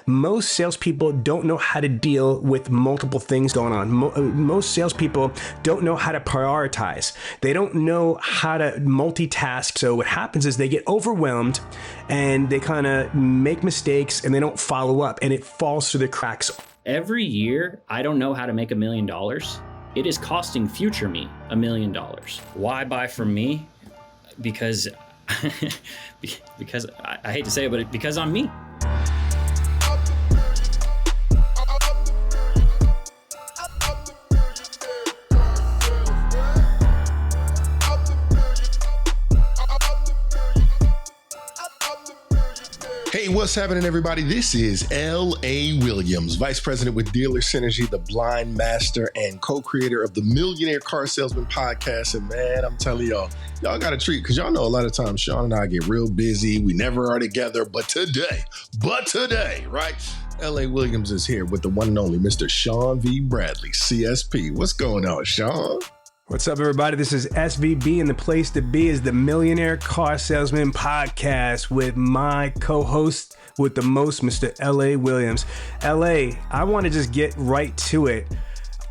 Most salespeople don't know how to deal with multiple things going on. Most salespeople don't know how to prioritize. They don't know how to multitask. So what happens is they get overwhelmed and they kind of make mistakes and they don't follow up and it falls through the cracks. Every year, I don't know how to make $1 million. It is costing future me $1 million. Why buy from me? Because I hate to say it, but because I'm me. Hey, what's happening, everybody? This is L.A. Williams, Vice President with Dealer Synergy, the blind master and co-creator of the Millionaire Car Salesman Podcast. And man, I'm telling y'all got a treat because y'all know a lot of times Sean and I get real busy. We never are together, but today, right? L.A. Williams is here with the one and only Mr. Sean V. Bradley, CSP. What's going on, Sean? What's up, everybody? This is SVB, and the place to be is the Millionaire Car Salesman Podcast with my co-host with the most, Mr. L.A. Williams. L.A., I want to just get right to it.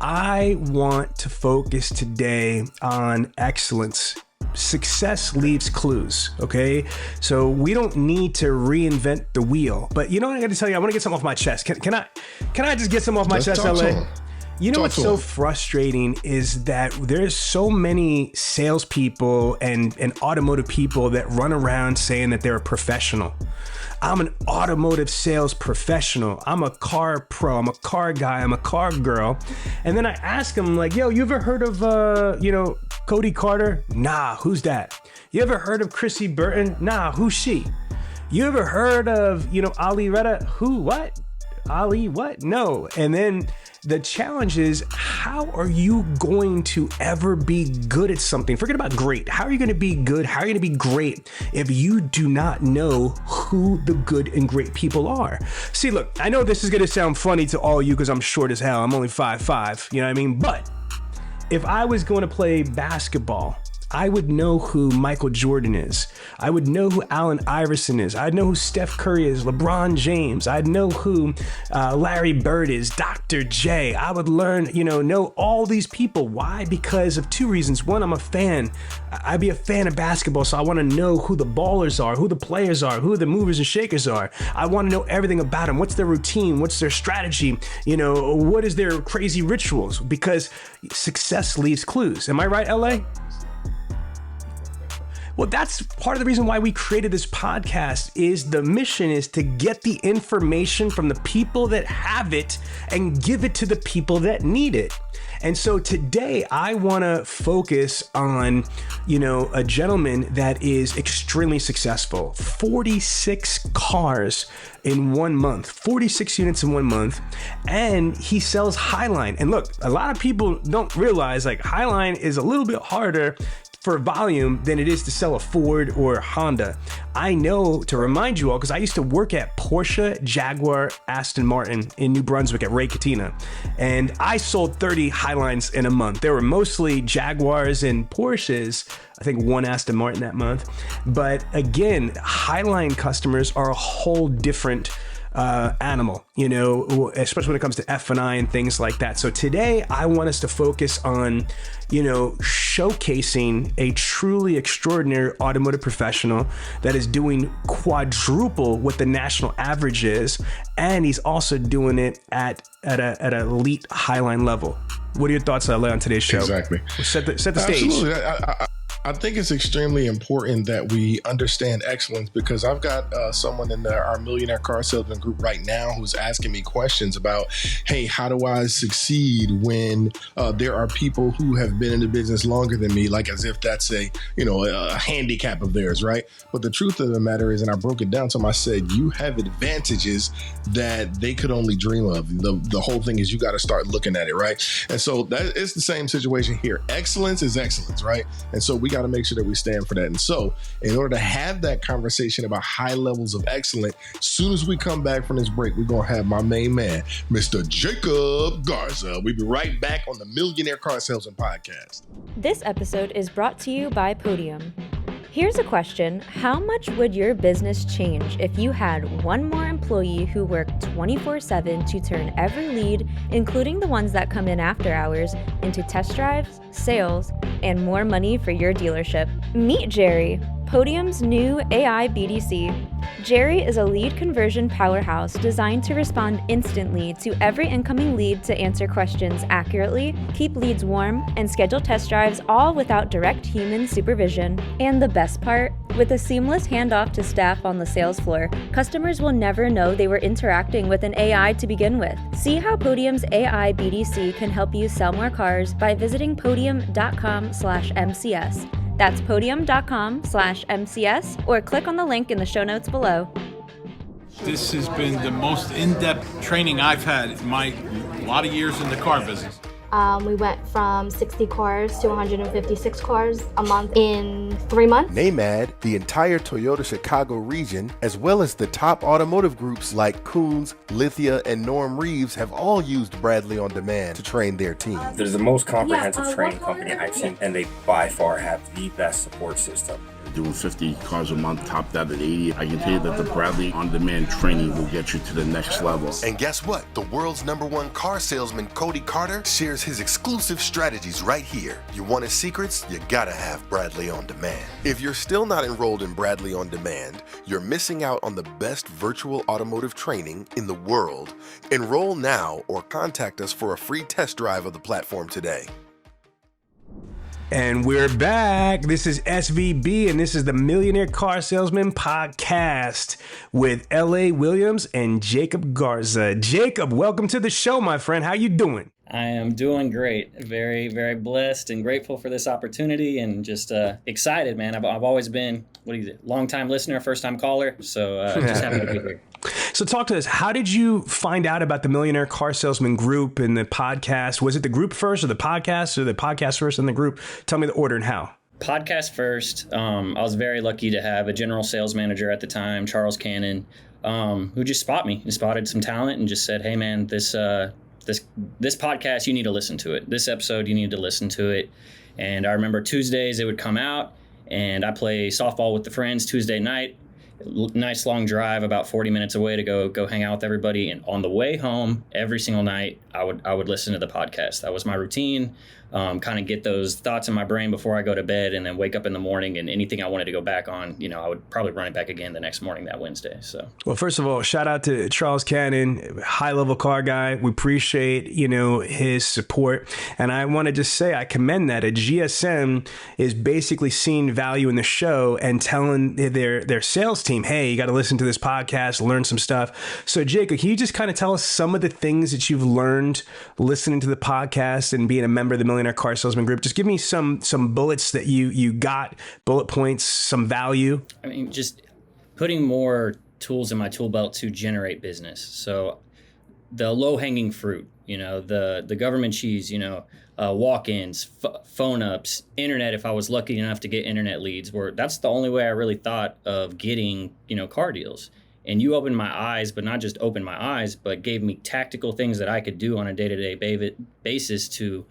I want to focus today on excellence. Success leaves clues, okay? So we don't need to reinvent the wheel. But you know what I got to tell you? I want to get something off my chest. Can I just get something off my chest, L.A.? You know what's so frustrating is that there's so many salespeople and automotive people that run around saying that they're a professional. I'm an automotive sales professional. I'm a car pro. I'm a car guy. I'm a car girl. And then I ask them like, yo, you ever heard of, Cody Carter? Nah, who's that? You ever heard of Chrissy Burton? Nah, who's she? You ever heard of, Ali Retta? Who, what? Ali, what? No. And then the challenge is, how are you going to ever be good at something? Forget about great. How are you going to be good? How are you going to be great if you do not know who the good and great people are? See, look, I know this is going to sound funny to all you because I'm short as hell. I'm only 5'5", you know what I mean? But if I was going to play basketball, I would know who Michael Jordan is. I would know who Allen Iverson is. I'd know who Steph Curry is, LeBron James. I'd know who Larry Bird is, Dr. J. I would know all these people. Why? Because of two reasons. One, I'm a fan. I'd be a fan of basketball, so I want to know who the ballers are, who the players are, who the movers and shakers are. I want to know everything about them. What's their routine? What's their strategy? What is their crazy rituals? Because success leaves clues. Am I right, LA? Well, that's part of the reason why we created this podcast. Is the mission is to get the information from the people that have it and give it to the people that need it. And so today I want to focus on, a gentleman that is extremely successful. 46 cars in 1 month, 46 units in 1 month. And he sells Highline. And look, a lot of people don't realize like Highline is a little bit harder for volume than it is to sell a Ford or Honda. I know, to remind you all, because I used to work at Porsche, Jaguar, Aston Martin in New Brunswick at Ray Katina, and I sold 30 Highlines in a month. There were mostly Jaguars and Porsches, I think one Aston Martin that month. But again, Highline customers are a whole different animal, especially when it comes to F&I and things like that. So today I want us to focus on, showcasing a truly extraordinary automotive professional that is doing quadruple what the national average is. And he's also doing it at an elite Highline level. What are your thoughts on today's show? Exactly. Set the stage. Absolutely. I think it's extremely important that we understand excellence because I've got someone in our Millionaire Car Salesman group right now who's asking me questions about, hey, how do I succeed when there are people who have been in the business longer than me, like as if that's a handicap of theirs, right? But the truth of the matter is, and I broke it down to them, I said, you have advantages that they could only dream of. The whole thing is you got to start looking at it, right? And so that is the same situation here. Excellence is excellence, right? And so we got to make sure that we stand for that. And so in order to have that conversation about high levels of excellence, as soon as we come back from this break, we're going to have my main man, Mr. Jacob Garza. We'll be right back on the Millionaire Car Salesman Podcast. This episode is brought to you by Podium. Here's a question. How much would your business change if you had one more employee who worked 24/7 to turn every lead, including the ones that come in after hours, into test drives, sales, and more money for your dealership? Meet Jerry, Podium's new AI BDC. Jerry is a lead conversion powerhouse designed to respond instantly to every incoming lead to answer questions accurately, keep leads warm, and schedule test drives, all without direct human supervision. And the best part? With a seamless handoff to staff on the sales floor, customers will never know they were interacting with an AI to begin with. See how Podium's AI BDC can help you sell more cars by visiting podium.com/MCS. That's podium.com/MCS, or click on the link in the show notes below. This has been the most in-depth training I've had in my lot of years in the car business. We went from 60 cars to 156 cars a month in 3 months. NAMAD, the entire Toyota Chicago region, as well as the top automotive groups like Koons, Lithia, and Norm Reeves have all used Bradley On Demand to train their team. There's the most comprehensive training company I've seen, and they by far have the best support system. Doing 50 cars a month, topped out at 80. I can tell you that the Bradley On Demand training will get you to the next level. And guess what? The world's #1 car salesman, Cody Carter, shares his exclusive strategies right here. You want his secrets? You gotta have Bradley On Demand. If you're still not enrolled in Bradley On Demand, you're missing out on the best virtual automotive training in the world. Enroll now or contact us for a free test drive of the platform today. And we're back. This is SVB, and this is the Millionaire Car Salesman Podcast with L.A. Williams and Jacob Garza. Jacob, welcome to the show, my friend. How you doing? I am doing great. Very, very blessed and grateful for this opportunity, and just excited, man. I've always been, long-time listener, first-time caller, so just happy to be here. So talk to us. How did you find out about the Millionaire Car Salesman group and the podcast? Was it the group first or the podcast first and the group? Tell me the order and how. Podcast first. I was very lucky to have a general sales manager at the time, Charles Cannon, who just spotted some talent and just said, hey, man, this podcast, you need to listen to it. This episode, you need to listen to it. And I remember Tuesdays it would come out, and I play softball with the friends Tuesday night. Nice long drive, about 40 minutes away to go hang out with everybody. And on the way home, every single night, I would listen to the podcast. That was my routine. Kind of get those thoughts in my brain before I go to bed, and then wake up in the morning, and anything I wanted to go back on, I would probably run it back again the next morning that Wednesday. So, well, first of all, shout out to Charles Cannon, high level car guy. We appreciate, his support. And I want to just say, I commend that. A GSM is basically seeing value in the show and telling their sales team, hey, you got to listen to this podcast, learn some stuff. So Jacob, can you just kind of tell us some of the things that you've learned listening to the podcast and being a member of the Millionaire Car Salesman Group? Just give me some bullets that you got, bullet points, some value. I mean, just putting more tools in my tool belt to generate business. So the low-hanging fruit, the government cheese, walk-ins, phone ups, internet, if I was lucky enough to get internet leads, that's the only way I really thought of getting, car deals. And you opened my eyes, but not just opened my eyes, but gave me tactical things that I could do on a day-to-day basis to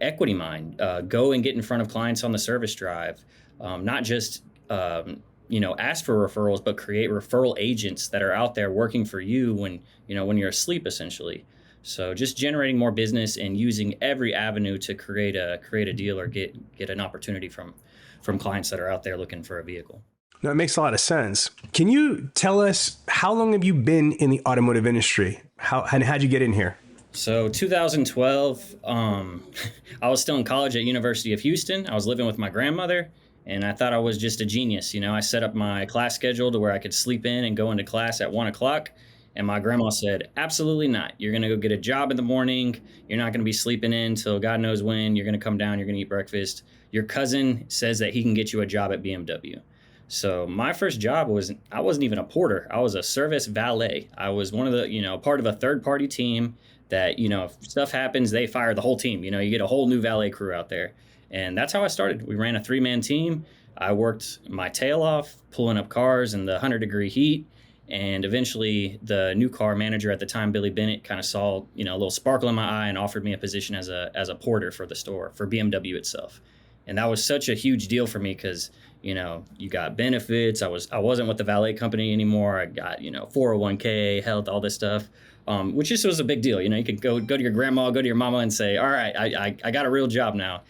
equity mine, go and get in front of clients on the service drive, not just, ask for referrals, but create referral agents that are out there working for you when you're asleep, essentially. So just generating more business and using every avenue to create a deal or get an opportunity from clients that are out there looking for a vehicle. No, it makes a lot of sense. Can you tell us, how long have you been in the automotive industry? How'd you get in here? So 2012, I was still in college at University of Houston. I was living with my grandmother, and I thought I was just a genius. I set up my class schedule to where I could sleep in and go into class at 1 o'clock. And my grandma said, absolutely not. You're going to go get a job in the morning. You're not going to be sleeping in till God knows when. You're going to come down. You're going to eat breakfast. Your cousin says that he can get you a job at BMW. So my first job I wasn't even a porter. I was a service valet. I was one of the, part of a third-party team that, if stuff happens, they fire the whole team. You get a whole new valet crew out there. And that's how I started. We ran a 3-man team. I worked my tail off, pulling up cars in the 100-degree heat. And eventually the new car manager at the time, Billy Bennett, kind of saw, a little sparkle in my eye and offered me a position as a porter for the store, for BMW itself. And that was such a huge deal for me because, you got benefits. I wasn't with the valet company anymore. I got, 401k, health, all this stuff, which just was a big deal. You could go to your grandma, go to your mama and say, all right, I got a real job now.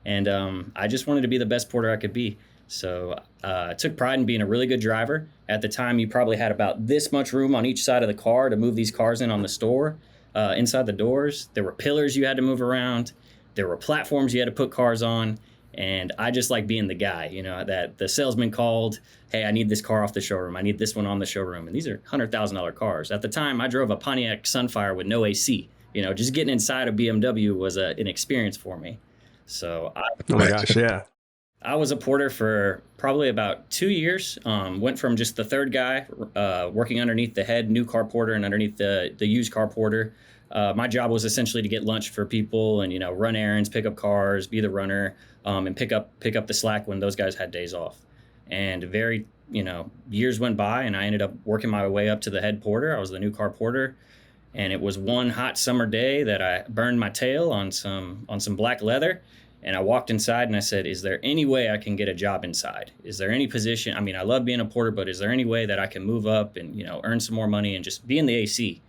And I just wanted to be the best porter I could be. So I took pride in being a really good driver. At the time, you probably had about this much room on each side of the car to move these cars in on the store. Inside the doors, there were pillars you had to move around. There were platforms you had to put cars on. And I just like being the guy, that the salesman called, hey, I need this car off the showroom. I need this one on the showroom. And these are $100,000 cars. At the time, I drove a Pontiac Sunfire with no AC. Just getting inside a BMW was an experience for me. So oh my gosh, yeah. I was a porter for probably about 2 years. Went from just the third guy working underneath the head new car porter and underneath the used car porter. My job was essentially to get lunch for people and, run errands, pick up cars, be the runner, and pick up the slack when those guys had days off. And years went by and I ended up working my way up to the head porter. I was the new car porter. And it was one hot summer day that I burned my tail on some black leather. And I walked inside and I said, is there any way I can get a job inside? Is there any position? I mean, I love being a porter, but is there any way that I can move up and, earn some more money and just be in the AC?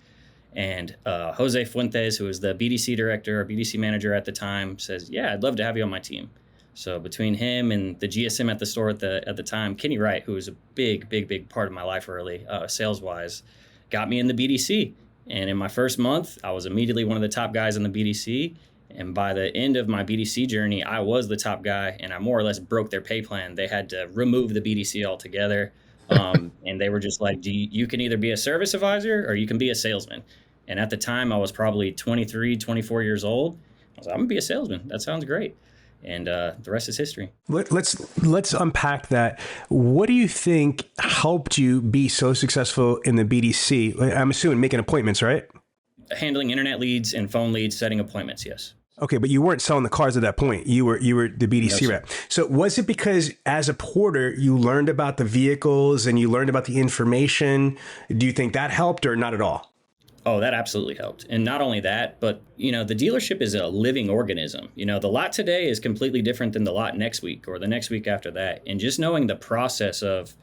And Jose Fuentes, who was the BDC director or BDC manager at the time, says, yeah, I'd love to have you on my team. So between him and the GSM at the store at the time, Kenny Wright, who was a big part of my life early, sales-wise, got me in the BDC. And in my first month, I was immediately one of the top guys in the BDC. And by the end of my BDC journey, I was the top guy, and I more or less broke their pay plan. They had to remove the BDC altogether. And they were just like, you can either be a service advisor or you can be a salesman. And at the time, I was probably 23, 24 years old. I was like, I'm going to be a salesman. That sounds great. And the rest is history. Let's unpack that. What do you think helped you be so successful in the BDC? I'm assuming making appointments, right? Handling internet leads and phone leads, setting appointments, yes. Okay, but you weren't selling the cars at that point. You were the BDC rep. So was it because as a porter, you learned about the vehicles and you learned about the information? Do you think that helped or not at all? Oh, that absolutely helped. And not only that, but, the dealership is a living organism. The lot today is completely different than the lot next week or the next week after that. And just knowing the process of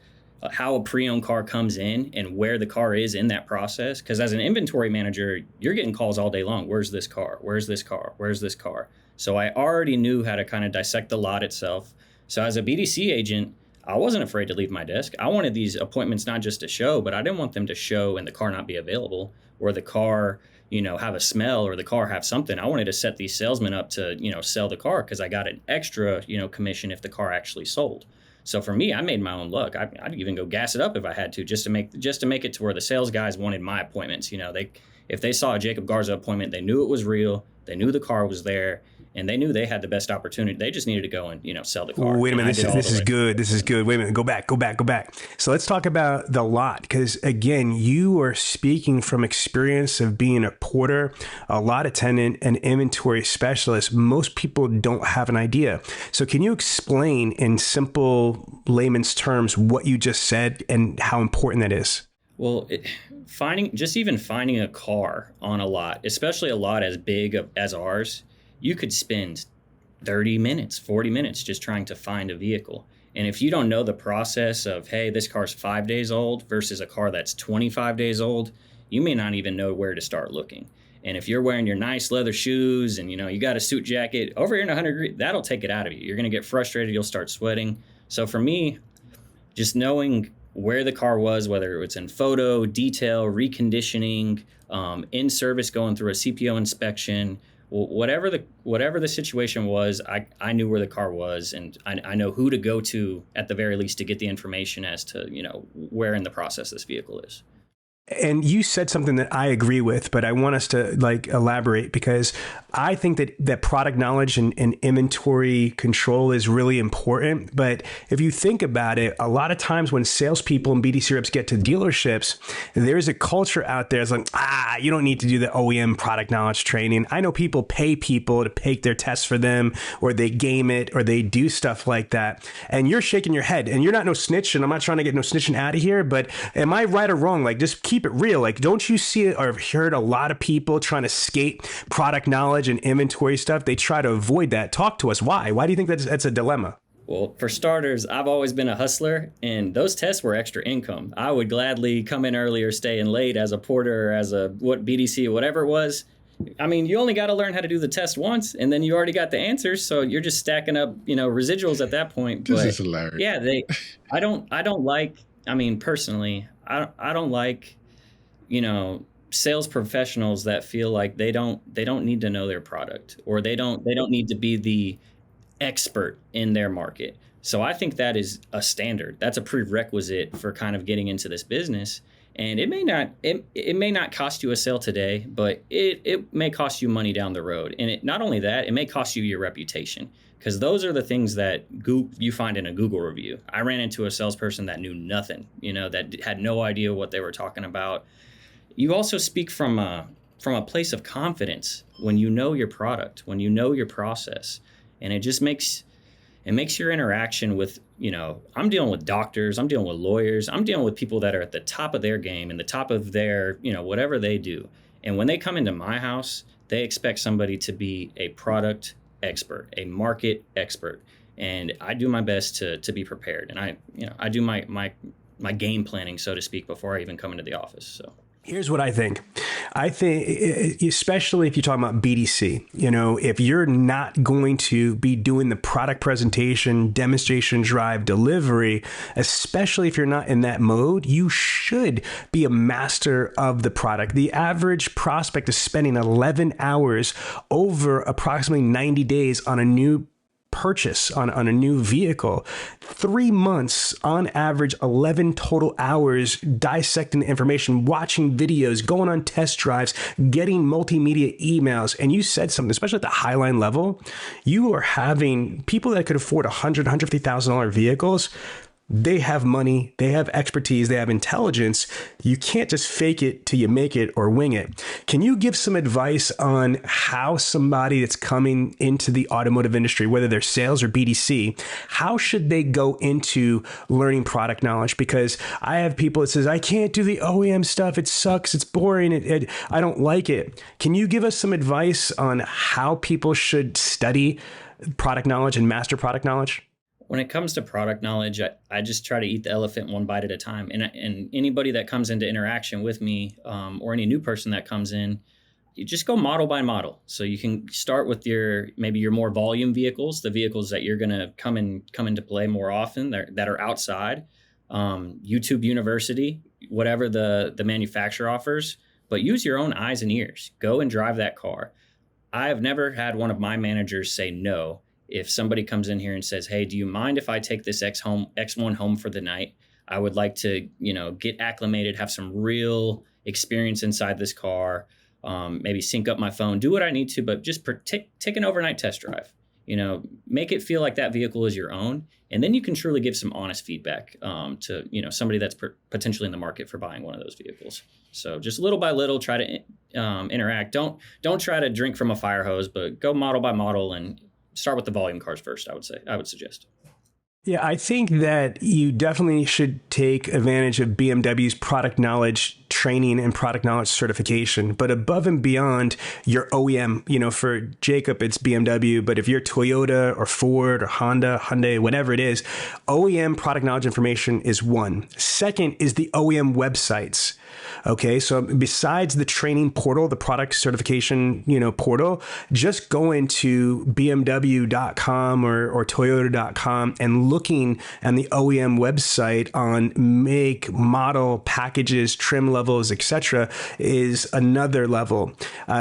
how a pre-owned car comes in and where the car is in that process. Because as an inventory manager, you're getting calls all day long. Where's this car? Where's this car? Where's this car? So I already knew how to kind of dissect the lot itself. So as a BDC agent, I wasn't afraid to leave my desk. I wanted these appointments not just to show, but I didn't want them to show and the car not be available or the car, have a smell or the car have something. I wanted to set these salesmen up to, sell the car because I got an extra, commission if the car actually sold. So for me, I made my own luck. I'd even go gas it up if I had to, just to make it to where the sales guys wanted my appointments. If they saw a Jacob Garza appointment, they knew it was real. They knew the car was there, and they knew they had the best opportunity. They just needed to go and sell the car. Wait a minute, this is good. This is good. Wait a minute, go back. So let's talk about the lot, because again, you are speaking from experience of being a porter, a lot attendant, and inventory specialist. Most people don't have an idea. So can you explain in simple layman's terms what you just said and how important that is? Well, finding a car on a lot, especially a lot as big as ours, you could spend 30 minutes, 40 minutes just trying to find a vehicle. And if you don't know the process of, hey, this car's 5 days old versus a car that's 25 days old, you may not even know where to start looking. And if you're wearing your nice leather shoes and, you got a suit jacket over here in 100 degrees, that'll take it out of you. You're going to get frustrated. You'll start sweating. So for me, just knowing where the car was, whether it's in photo, detail, reconditioning, in service, going through a CPO inspection, whatever the situation was, I knew where the car was, and I know who to go to at the very least to get the information as to, where in the process this vehicle is. And you said something that I agree with, but I want us to elaborate, because I think that product knowledge and inventory control is really important. But if you think about it, a lot of times when salespeople and BDC reps get to dealerships, there's a culture out there that's like, you don't need to do the OEM product knowledge training. I know people pay people to take their tests for them, or they game it, or they do stuff like that. And you're shaking your head, and you're not no snitch, and I'm not trying to get no snitching out of here, but am I right or wrong? Just keep it real. Don't you see it or have heard a lot of people trying to skate product knowledge and inventory stuff? They try to avoid that. Talk to us. Why? Why do you think that's a dilemma? Well, for starters, I've always been a hustler, and those tests were extra income. I would gladly come in early or stay in late as a porter or as a BDC, whatever it was. I mean, you only got to learn how to do the test once, and then you already got the answers, so you're just stacking up, residuals at that point. This is hilarious. Yeah, I don't like. I mean, personally, I don't like, sales professionals that feel like they don't need to know their product, or they don't need to be the expert in their market. So I think that is a standard. That's a prerequisite for kind of getting into this business. And it may not cost you a sale today, but it may cost you money down the road. And not only that, it may cost you your reputation, because those are the things that you find in a Google review. I ran into a salesperson that knew nothing, that had no idea what they were talking about. You also speak from a place of confidence when you know your product, when you know your process. And it just makes your interaction with, I'm dealing with doctors, I'm dealing with lawyers, I'm dealing with people that are at the top of their game and the top of their, whatever they do. And when they come into my house, they expect somebody to be a product expert, a market expert. And I do my best to be prepared. And I do my game planning, so to speak, before I even come into the office. So. Here's what I think. I think, especially if you're talking about BDC, if you're not going to be doing the product presentation, demonstration, drive, delivery, especially if you're not in that mode, you should be a master of the product. The average prospect is spending 11 hours over approximately 90 days on a new purchase on a new vehicle. 3 months on average, 11 total hours dissecting the information, watching videos, going on test drives, getting multimedia emails. And you said something, especially at the highline level, you are having people that could afford $100,000, $150,000 vehicles. They have money, they have expertise, they have intelligence. You can't just fake it till you make it or wing it. Can you give some advice on how somebody that's coming into the automotive industry, whether they're sales or BDC, how should they go into learning product knowledge? Because I have people that says, I can't do the OEM stuff. It sucks. It's boring. I don't like it. Can you give us some advice on how people should study product knowledge and master product knowledge? When it comes to product knowledge, I just try to eat the elephant one bite at a time. And anybody that comes into interaction with me, or any new person that comes in, you just go model by model. So you can start with maybe your more volume vehicles, the vehicles that you're going to come into play more often that are outside. YouTube University, whatever the manufacturer offers, but use your own eyes and ears. Go and drive that car. I have never had one of my managers say no. If somebody comes in here and says, hey, do you mind if I take this X1 home for the night? I would like to, get acclimated, have some real experience inside this car, maybe sync up my phone, do what I need to, but just take an overnight test drive. Make it feel like that vehicle is your own. And then you can truly give some honest feedback to, somebody that's potentially in the market for buying one of those vehicles. So just little by little, try to interact. Don't try to drink from a fire hose, but go model by model and start with the volume cars first, I would suggest. Yeah, I think that you definitely should take advantage of BMW's product knowledge training and product knowledge certification. But above and beyond your OEM, for Jacob, it's BMW. But if you're Toyota or Ford or Honda, Hyundai, whatever it is, OEM product knowledge information is one. Second is the OEM websites. Okay, so besides the training portal, the product certification, portal, just go into BMW.com or Toyota.com and looking at the OEM website on make, model, packages, trim levels, etc. is another level.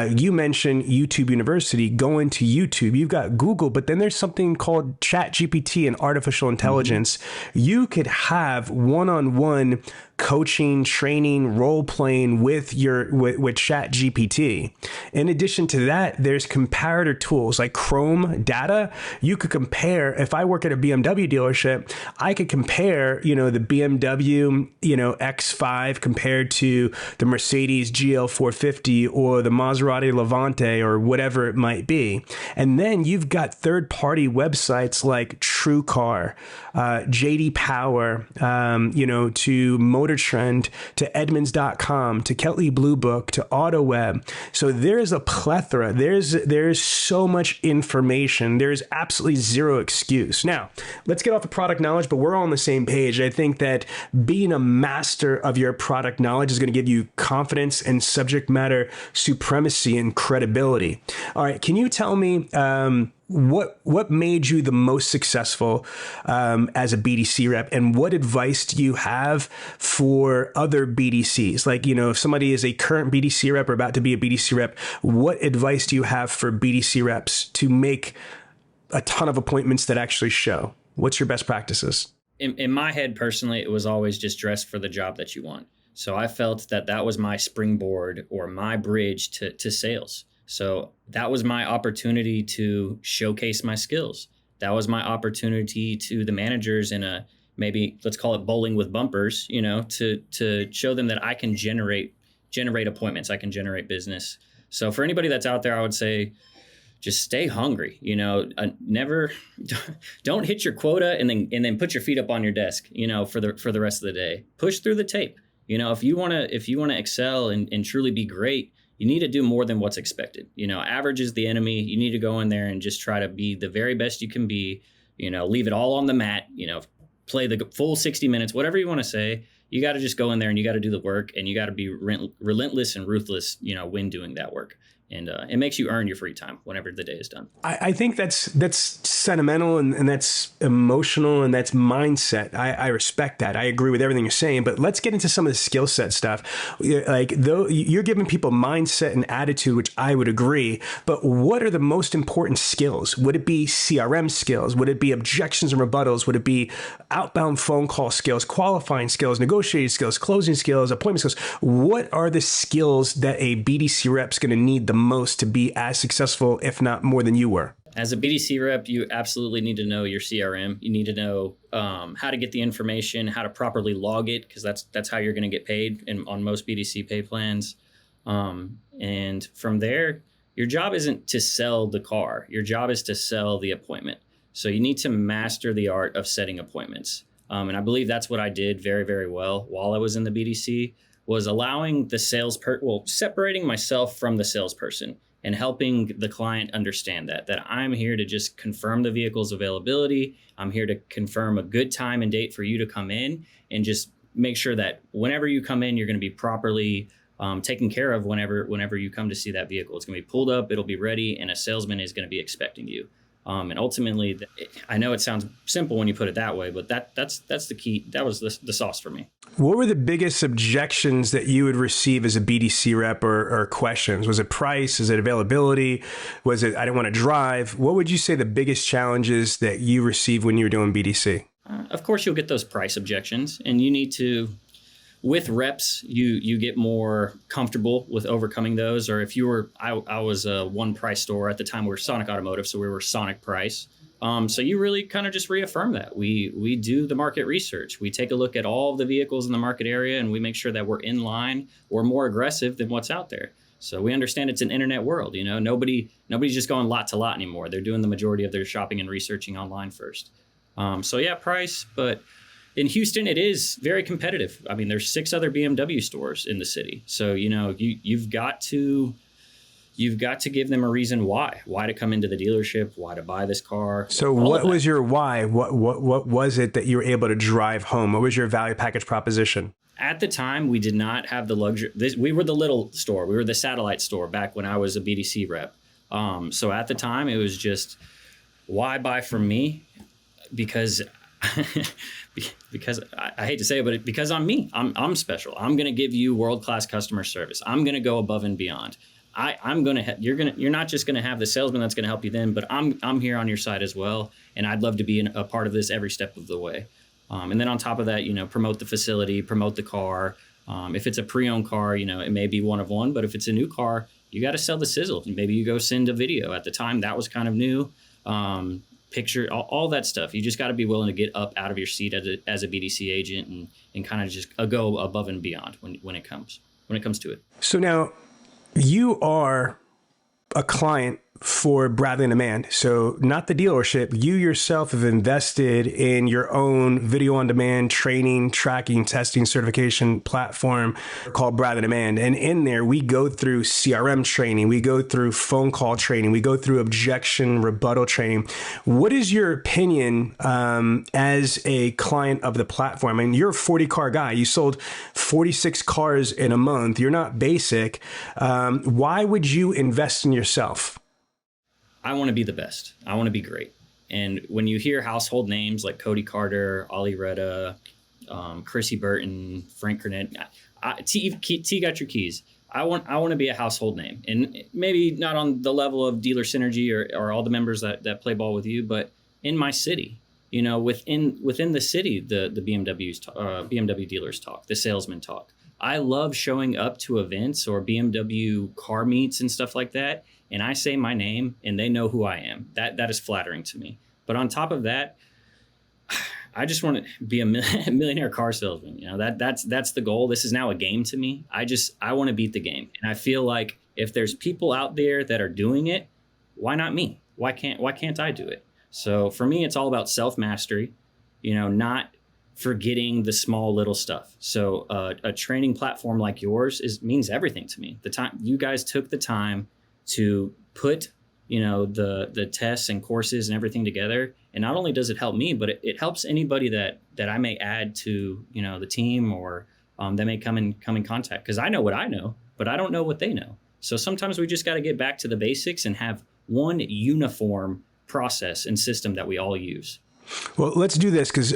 You mentioned YouTube University. Go into YouTube. You've got Google, but then there's something called ChatGPT and artificial intelligence. Mm-hmm. You could have one-on-one coaching, training, role playing with ChatGPT. In addition to that, there's comparator tools like Chrome data. You could compare. If I work at a BMW dealership, I could compare, the BMW, X5 compared to the Mercedes GL450 or the Maserati Levante or whatever it might be. And then you've got third-party websites like TrueCar, JD Power, to Motor Trend to Edmunds.com to Kelly Blue Book to AutoWeb. So there's a plethora. There's so much information. There's absolutely zero excuse. Now, let's get off the product knowledge, but we're all on the same page. I think that being a master of your product knowledge is going to give you confidence and subject matter supremacy and credibility. All right, can you tell me what made you the most successful as a BDC rep, and what advice do you have for other BDCs? Like, if somebody is a current BDC rep or about to be a BDC rep, what advice do you have for BDC reps to make a ton of appointments that actually show? What's your best practices? In my head, personally, it was always just dress for the job that you want. So I felt that was my springboard or my bridge to sales. So that was my opportunity to showcase my skills. That was my opportunity to the managers in a, maybe let's call it bowling with bumpers, to show them that I can generate appointments. I can generate business. So for anybody that's out there, I would say, just stay hungry, never don't hit your quota and then put your feet up on your desk, for the rest of the day. Push through the tape. If you want to excel and truly be great, you need to do more than what's expected. Average is the enemy. You need to go in there and just try to be the very best you can be, leave it all on the mat, play the full 60 minutes, whatever you want to say. You got to just go in there and you got to do the work, and you got to be relentless and ruthless, when doing that work. And it makes you earn your free time whenever the day is done. I think that's sentimental and that's emotional and that's mindset. I respect that. I agree with everything you're saying, but let's get into some of the skill set stuff. Like, though you're giving people mindset and attitude, which I would agree, but what are the most important skills? Would it be CRM skills? Would it be objections and rebuttals? Would it be outbound phone call skills, qualifying skills, negotiating skills, closing skills, appointment skills? What are the skills that a BDC rep's going to need the most to be as successful, if not more than you were? As a BDC rep, you absolutely need to know your CRM. You need to know how to get the information, how to properly log it, because that's how you're going to get paid on most BDC pay plans. And from there, your job isn't to sell the car. Your job is to sell the appointment. So you need to master the art of setting appointments. And I believe that's what I did very, very well while I was in the BDC, was allowing the separating myself from the salesperson and helping the client understand that I'm here to just confirm the vehicle's availability. I'm here to confirm a good time and date for you to come in, and just make sure that whenever you come in, you're going to be properly taken care of whenever you come to see that vehicle. It's going to be pulled up, it'll be ready, and a salesman is going to be expecting you. And ultimately, I know it sounds simple when you put it that way, but that's the key. That was the sauce for me. What were the biggest objections that you would receive as a BDC rep, or questions? Was it price? Is it availability? Was it, I didn't want to drive? What would you say the biggest challenges that you received when you were doing BDC? Of course, you'll get those price objections, and you need to, with reps, you get more comfortable with overcoming those. Or if you were, I was a one price store at the time. We were Sonic Automotive, so we were Sonic price. So you really kind of just reaffirm that. We do the market research. We take a look at all of the vehicles in the market area, and we make sure that we're in line or more aggressive than what's out there. So we understand it's an internet world. Nobody's just going lot to lot anymore. They're doing the majority of their shopping and researching online first. So yeah, price, but in Houston, it is very competitive. I mean, there's 6 other BMW stores in the city. So, you've got to give them a reason why to come into the dealership, why to buy this car. So what was your why? What was it that you were able to drive home? What was your value package proposition? At the time, we did not have the luxury. We were the little store. We were the satellite store back when I was a BDC rep. So at the time, it was just, why buy from me? Because I hate to say it, but because I'm me, I'm special. I'm going to give you world-class customer service. I'm going to go above and beyond. You're not just going to have the salesman that's going to help you then, but I'm here on your side as well. And I'd love to be a part of this every step of the way. And then on top of that, promote the facility, promote the car. If it's a pre-owned car, it may be one of one, but if it's a new car, you got to sell the sizzle. Maybe you go send a video. At the time, that was kind of new. Picture, all that stuff. You just got to be willing to get up out of your seat as a BDC agent and kind of just go above and beyond when it comes to it. So now you are a client for Bradley On Demand. So not the dealership, you yourself have invested in your own video on demand training, tracking, testing, certification platform called Bradley On Demand. And in there, we go through CRM training, we go through phone call training, we go through objection rebuttal training. What is your opinion as a client of the platform? I mean, you're a 40 car guy. You sold 46 cars in a month. You're not basic. Why would you invest in yourself? I want to be the best. I want to be great. And when you hear household names like Cody Carter, Ollie Retta, Chrissy Burton, Frank Cornett, T got your keys. I want to be a household name, and maybe not on the level of Dealer Synergy or all the members that play ball with you, but in my city, within the city, the BMW dealers talk, the salesmen talk. I love showing up to events or BMW car meets and stuff like that. And I say my name and they know who I am. That is flattering to me. But on top of that, I just want to be a millionaire car salesman. That's the goal. This is now a game to me. I want to beat the game. And I feel like if there's people out there that are doing it, why not me? Why can't I do it? So for me, it's all about self-mastery, not forgetting the small little stuff. So a training platform like yours means everything to me. The time you guys took the time to put, the tests and courses and everything together. And not only does it help me, but it helps anybody that I may add to, the team or that may come in contact. Because I know what I know, but I don't know what they know. So sometimes we just got to get back to the basics and have one uniform process and system that we all use. Well, let's do this because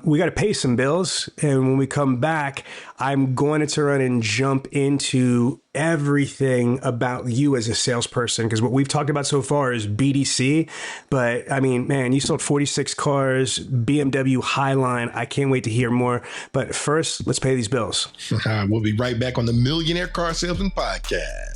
we got to pay some bills. And when we come back, I'm going to turn and jump into everything about you as a salesperson, because what we've talked about so far is BDC. But I mean, man, you sold 46 cars, BMW Highline. I can't wait to hear more. But first, let's pay these bills. We'll be right back on the Millionaire Car Salesman Podcast.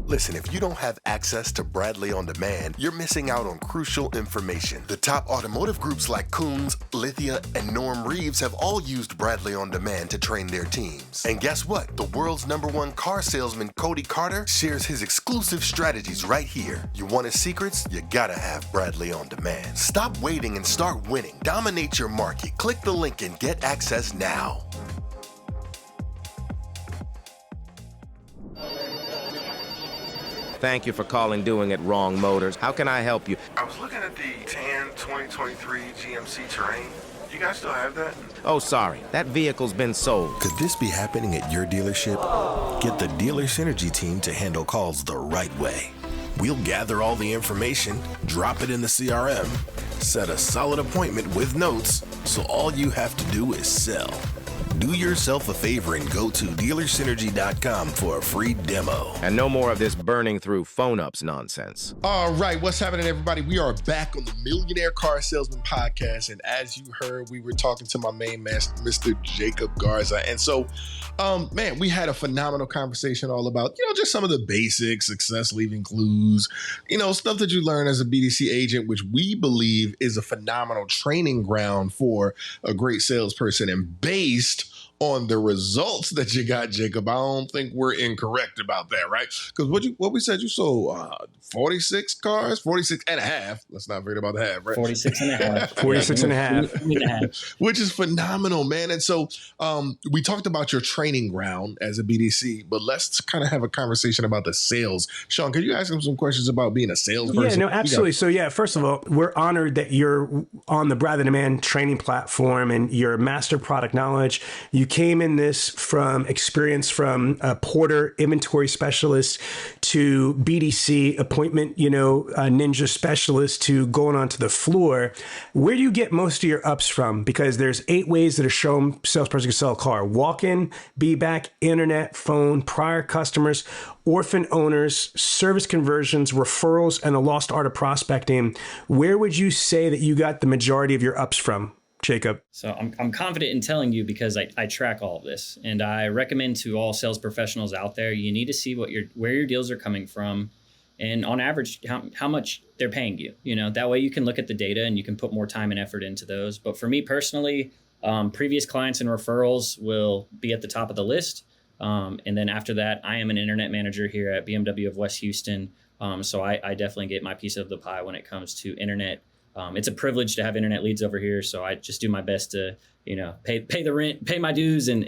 Listen, if you don't have access to Bradley On Demand, you're missing out on crucial information. The top automotive groups like Coons, Lithia, and Norm Reeves have all used Bradley On Demand to train their teams. And guess what? The world's #1 car salesman, Cody Carter, shares his exclusive strategies right here. You want his secrets? You gotta have Bradley On Demand. Stop waiting and start winning. Dominate your market. Click the link and get access now. Thank you for calling Doing It Wrong Motors. How can I help you? I was looking at the tan 2023 GMC Terrain. You guys still have that? Oh, sorry. That vehicle's been sold. Could this be happening at your dealership? Get the Dealer Synergy team to handle calls the right way. We'll gather all the information, drop it in the CRM, set a solid appointment with notes, so all you have to do is sell. Do yourself a favor and go to dealersynergy.com for a free demo. And no more of this burning through phone-ups nonsense. All right, what's happening, everybody? We are back on the Millionaire Car Salesman Podcast. And as you heard, we were talking to my main master, Mr. Jacob Garza. And so, we had a phenomenal conversation all about, just some of the basics, success leaving clues, stuff that you learn as a BDC agent, which we believe is a phenomenal training ground for a great salesperson. And based on the results that you got, Jacob, I don't think we're incorrect about that, right? Because what we said, you sold 46 cars, 46 and a half. Let's not forget about the half, right? 46 and a half. 46 and a half. Which is phenomenal, man. And so we talked about your training ground as a BDC, but let's kind of have a conversation about the sales. Sean, could you ask him some questions about being a salesperson? Yeah, no, absolutely. So first of all, we're honored that you're on the Bradley On Demand training platform and your master product knowledge. You came in this from experience from a porter, inventory specialist, to BDC appointment, ninja specialist, to going onto the floor. Where do you get most of your ups from? Because there's 8 ways that a salesperson can sell a car: walk-in, be-back, internet, phone, prior customers, orphan owners, service conversions, referrals, and the lost art of prospecting. Where would you say that you got the majority of your ups from, Jacob? So I'm confident in telling you because I track all of this, and I recommend to all sales professionals out there, you need to see where your deals are coming from, and on average, how much they're paying you. That way you can look at the data and you can put more time and effort into those. But for me personally, previous clients and referrals will be at the top of the list. And then after that, I am an internet manager here at BMW of West Houston. So I definitely get my piece of the pie when it comes to internet. It's a privilege to have internet leads over here. So I just do my best to, pay the rent, pay my dues and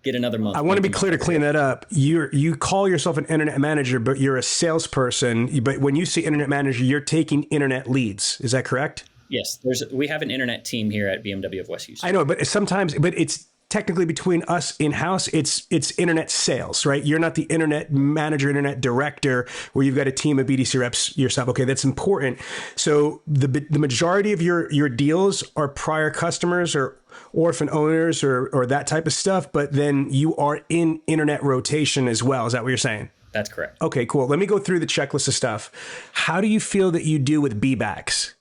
get another month. I want to be clear to clean that up. You call yourself an internet manager, but you're a salesperson. But when you say internet manager, you're taking internet leads. Is that correct? Yes. We have an internet team here at BMW of West Houston. I know, but it's technically between us in-house, it's internet sales, right? You're not the internet manager, internet director, where you've got a team of BDC reps yourself. Okay, that's important. So the majority of your deals are prior customers or orphan owners or that type of stuff, but then you are in internet rotation as well. Is that what you're saying? That's correct. Okay, cool. Let me go through the checklist of stuff. How do you feel that you do with B-backs?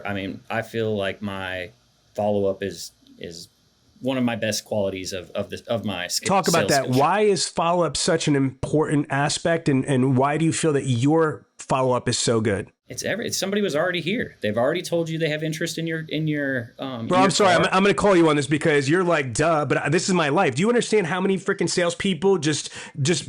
I mean, I feel like my follow-up is one of my best qualities of my skill. Talk about that. Why is follow-up such an important aspect, and why do you feel that your follow-up is so good? It's somebody was already here. They've already told you they have interest in your Bro, I'm sorry. I'm going to call you on this because you're like, duh, but this is my life. Do you understand how many freaking salespeople just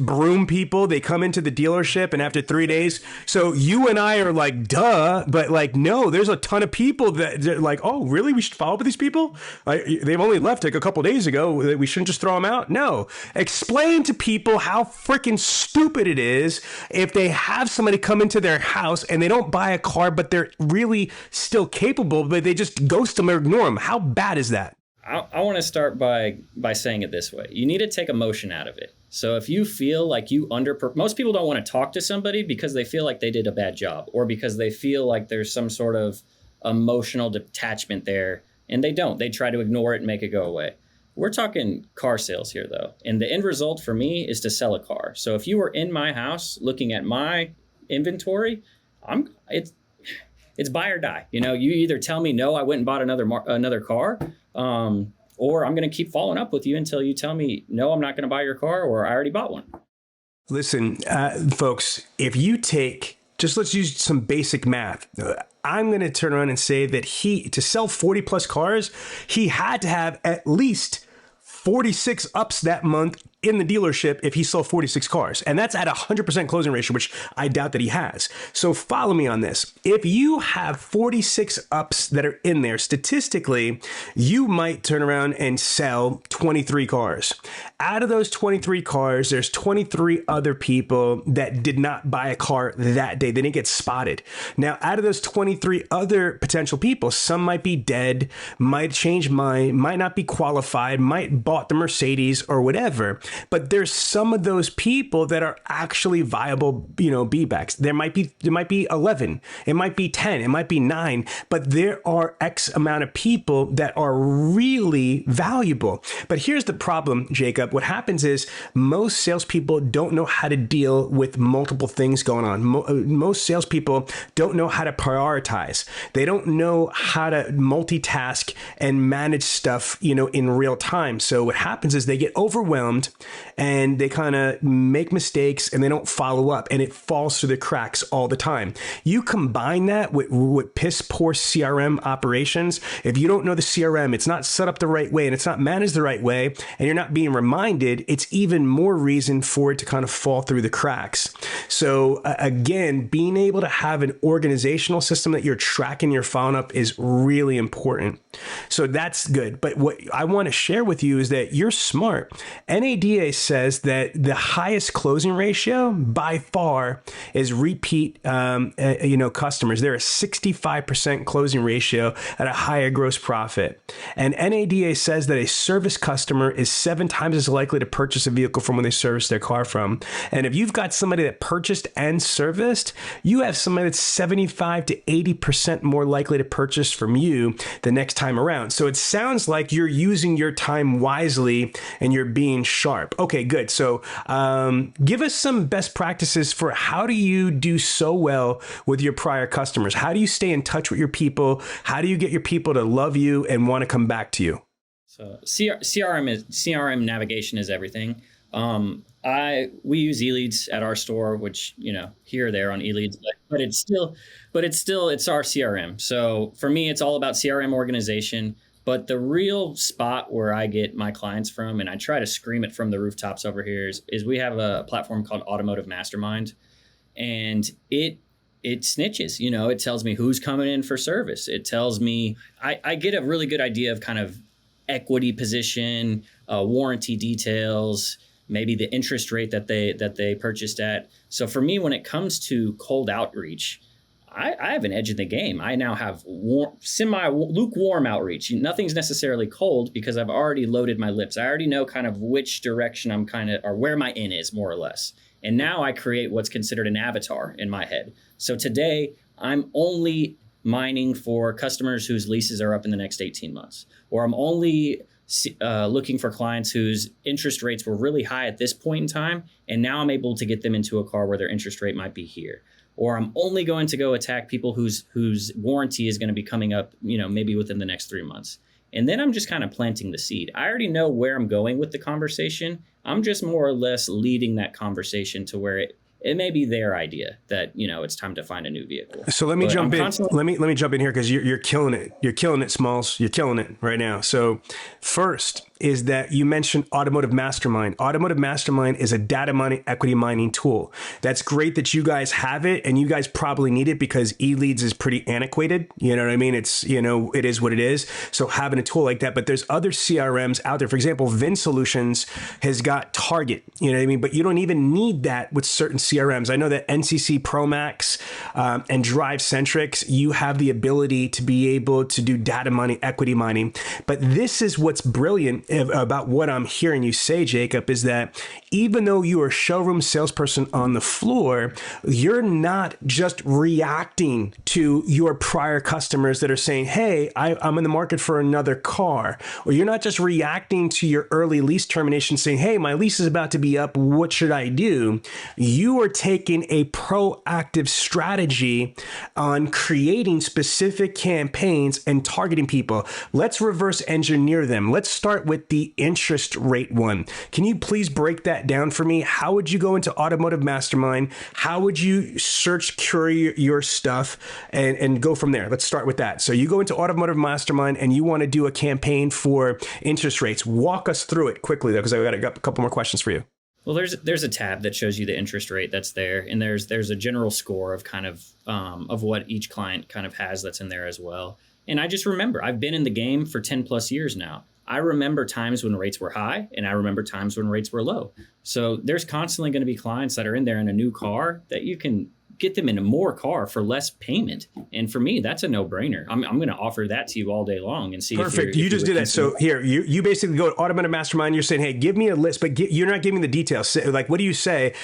broom people? They come into the dealership and after 3 days. So you and I are like, duh, but like, no, there's a ton of people that like, oh, really? We should follow up with these people? They've only left like a couple days ago. We shouldn't just throw them out. No, explain to people how freaking stupid it is if they have somebody come into their house and they don't buy a car, but they're really still capable, but they just ghost them or ignore them. How bad is that? I want to start by saying it this way. You need to take emotion out of it. So if you feel like most people don't want to talk to somebody because they feel like they did a bad job or because they feel like there's some sort of emotional detachment there, and they don't. They try to ignore it and make it go away. We're talking car sales here, though. And the end result for me is to sell a car. So if you were in my house looking at my inventory, it's buy or die. You either tell me, no, I went and bought another car, or I'm going to keep following up with you until you tell me, no, I'm not going to buy your car, or I already bought one. Listen, folks, if you let's use some basic math. I'm going to turn around and say that to sell 40 plus cars, he had to have at least 46 ups that month in the dealership if he sold 46 cars. And that's at 100% closing ratio, which I doubt that he has. So follow me on this. If you have 46 ups that are in there, statistically, you might turn around and sell 23 cars. Out of those 23 cars, there's 23 other people that did not buy a car that day. They didn't get spotted. Now, out of those 23 other potential people, some might be dead, might change mind, might not be qualified, might bought the Mercedes or whatever. But there's some of those people that are actually viable, B-backs. There might be 11, it might be 10, it might be 9, but there are X amount of people that are really valuable. But here's the problem, Jacob. What happens is most salespeople don't know how to deal with multiple things going on. Most salespeople don't know how to prioritize. They don't know how to multitask and manage stuff, in real time. So what happens is they get overwhelmed and they kind of make mistakes and they don't follow up and it falls through the cracks all the time. You combine that with piss poor CRM operations. If you don't know the CRM, it's not set up the right way and it's not managed the right way and you're not being reminded, it's even more reason for it to kind of fall through the cracks. So again, being able to have an organizational system that you're tracking your following up is really important. So that's good. But what I want to share with you is that you're smart. NADA says that the highest closing ratio by far is repeat, customers. They're a 65% closing ratio at a higher gross profit. And NADA says that a service customer is 7 times as likely to purchase a vehicle from when they service their car from. And if you've got somebody that purchased and serviced, you have somebody that's 75 to 80% more likely to purchase from you the next time around. So it sounds like you're using your time wisely and you're being sharp. Okay, good. So give us some best practices for how do you do so well with your prior customers? How do you stay in touch with your people? How do you get your people to love you and want to come back to you? So CRM navigation is everything. We use eLeads at our store, which, here or there on eLeads, but it's our CRM. So for me, it's all about CRM organization. But the real spot where I get my clients from, and I try to scream it from the rooftops over here, is we have a platform called Automotive Mastermind, and it snitches. It tells me who's coming in for service. It tells me I get a really good idea of kind of equity position, warranty details, maybe the interest rate that they purchased at. So for me, when it comes to cold outreach, I have an edge in the game. I now have lukewarm outreach. Nothing's necessarily cold because I've already loaded my lips. I already know kind of which direction I'm or where my in is, more or less. And now I create what's considered an avatar in my head. So today I'm only mining for customers whose leases are up in the next 18 months, or I'm only looking for clients whose interest rates were really high at this point in time, and now I'm able to get them into a car where their interest rate might be here. Or I'm only going to go attack people whose warranty is going to be coming up, maybe within the next 3 months. And then I'm just kind of planting the seed. I already know where I'm going with the conversation. I'm just more or less leading that conversation to where it may be their idea that, it's time to find a new vehicle. So let me jump in. Let me jump in here because you're killing it. You're killing it, Smalls. You're killing it right now. So first is that you mentioned Automotive Mastermind. Automotive Mastermind is a data mining, equity mining tool. That's great that you guys have it, and you guys probably need it because eLeads is pretty antiquated. You know what I mean? It's, it is what it is. So having a tool like that, but there's other CRMs out there. For example, Vin Solutions has got Target, you know what I mean? But you don't even need that with certain CRMs. I know that NCC ProMax and DriveCentrics, you have the ability to be able to do data mining, equity mining. But this is what's brilliant about what I'm hearing you say, Jacob, is that even though you are a showroom salesperson on the floor, you're not just reacting to your prior customers that are saying, hey, I'm in the market for another car. Or you're not just reacting to your early lease termination saying, hey, my lease is about to be up. What should I do? You are taking a proactive strategy on creating specific campaigns and targeting people. Let's reverse engineer them. Let's start with the interest rate one. Can you please break that down for me? How would you go into Automotive Mastermind? How would you search, query your stuff and go from there? Let's start with that. So you go into Automotive Mastermind and you want to do a campaign for interest rates. Walk us through it quickly though, because I've got a couple more questions for you. Well, there's a tab that shows you the interest rate that's there, and there's a general score of kind of what each client kind of has that's in there as well. And I just remember I've been in the game for 10 plus years now. I remember times when rates were high, and I remember times when rates were low. So there's constantly going to be clients that are in there in a new car that you can get them into more car for less payment. And for me, that's a no-brainer. I'm going to offer that to you all day long and see. Perfect. You just did that. So here, you basically go to Automotive Mastermind. You're saying, hey, give me a list, but you're not giving the details. Like, what do you say?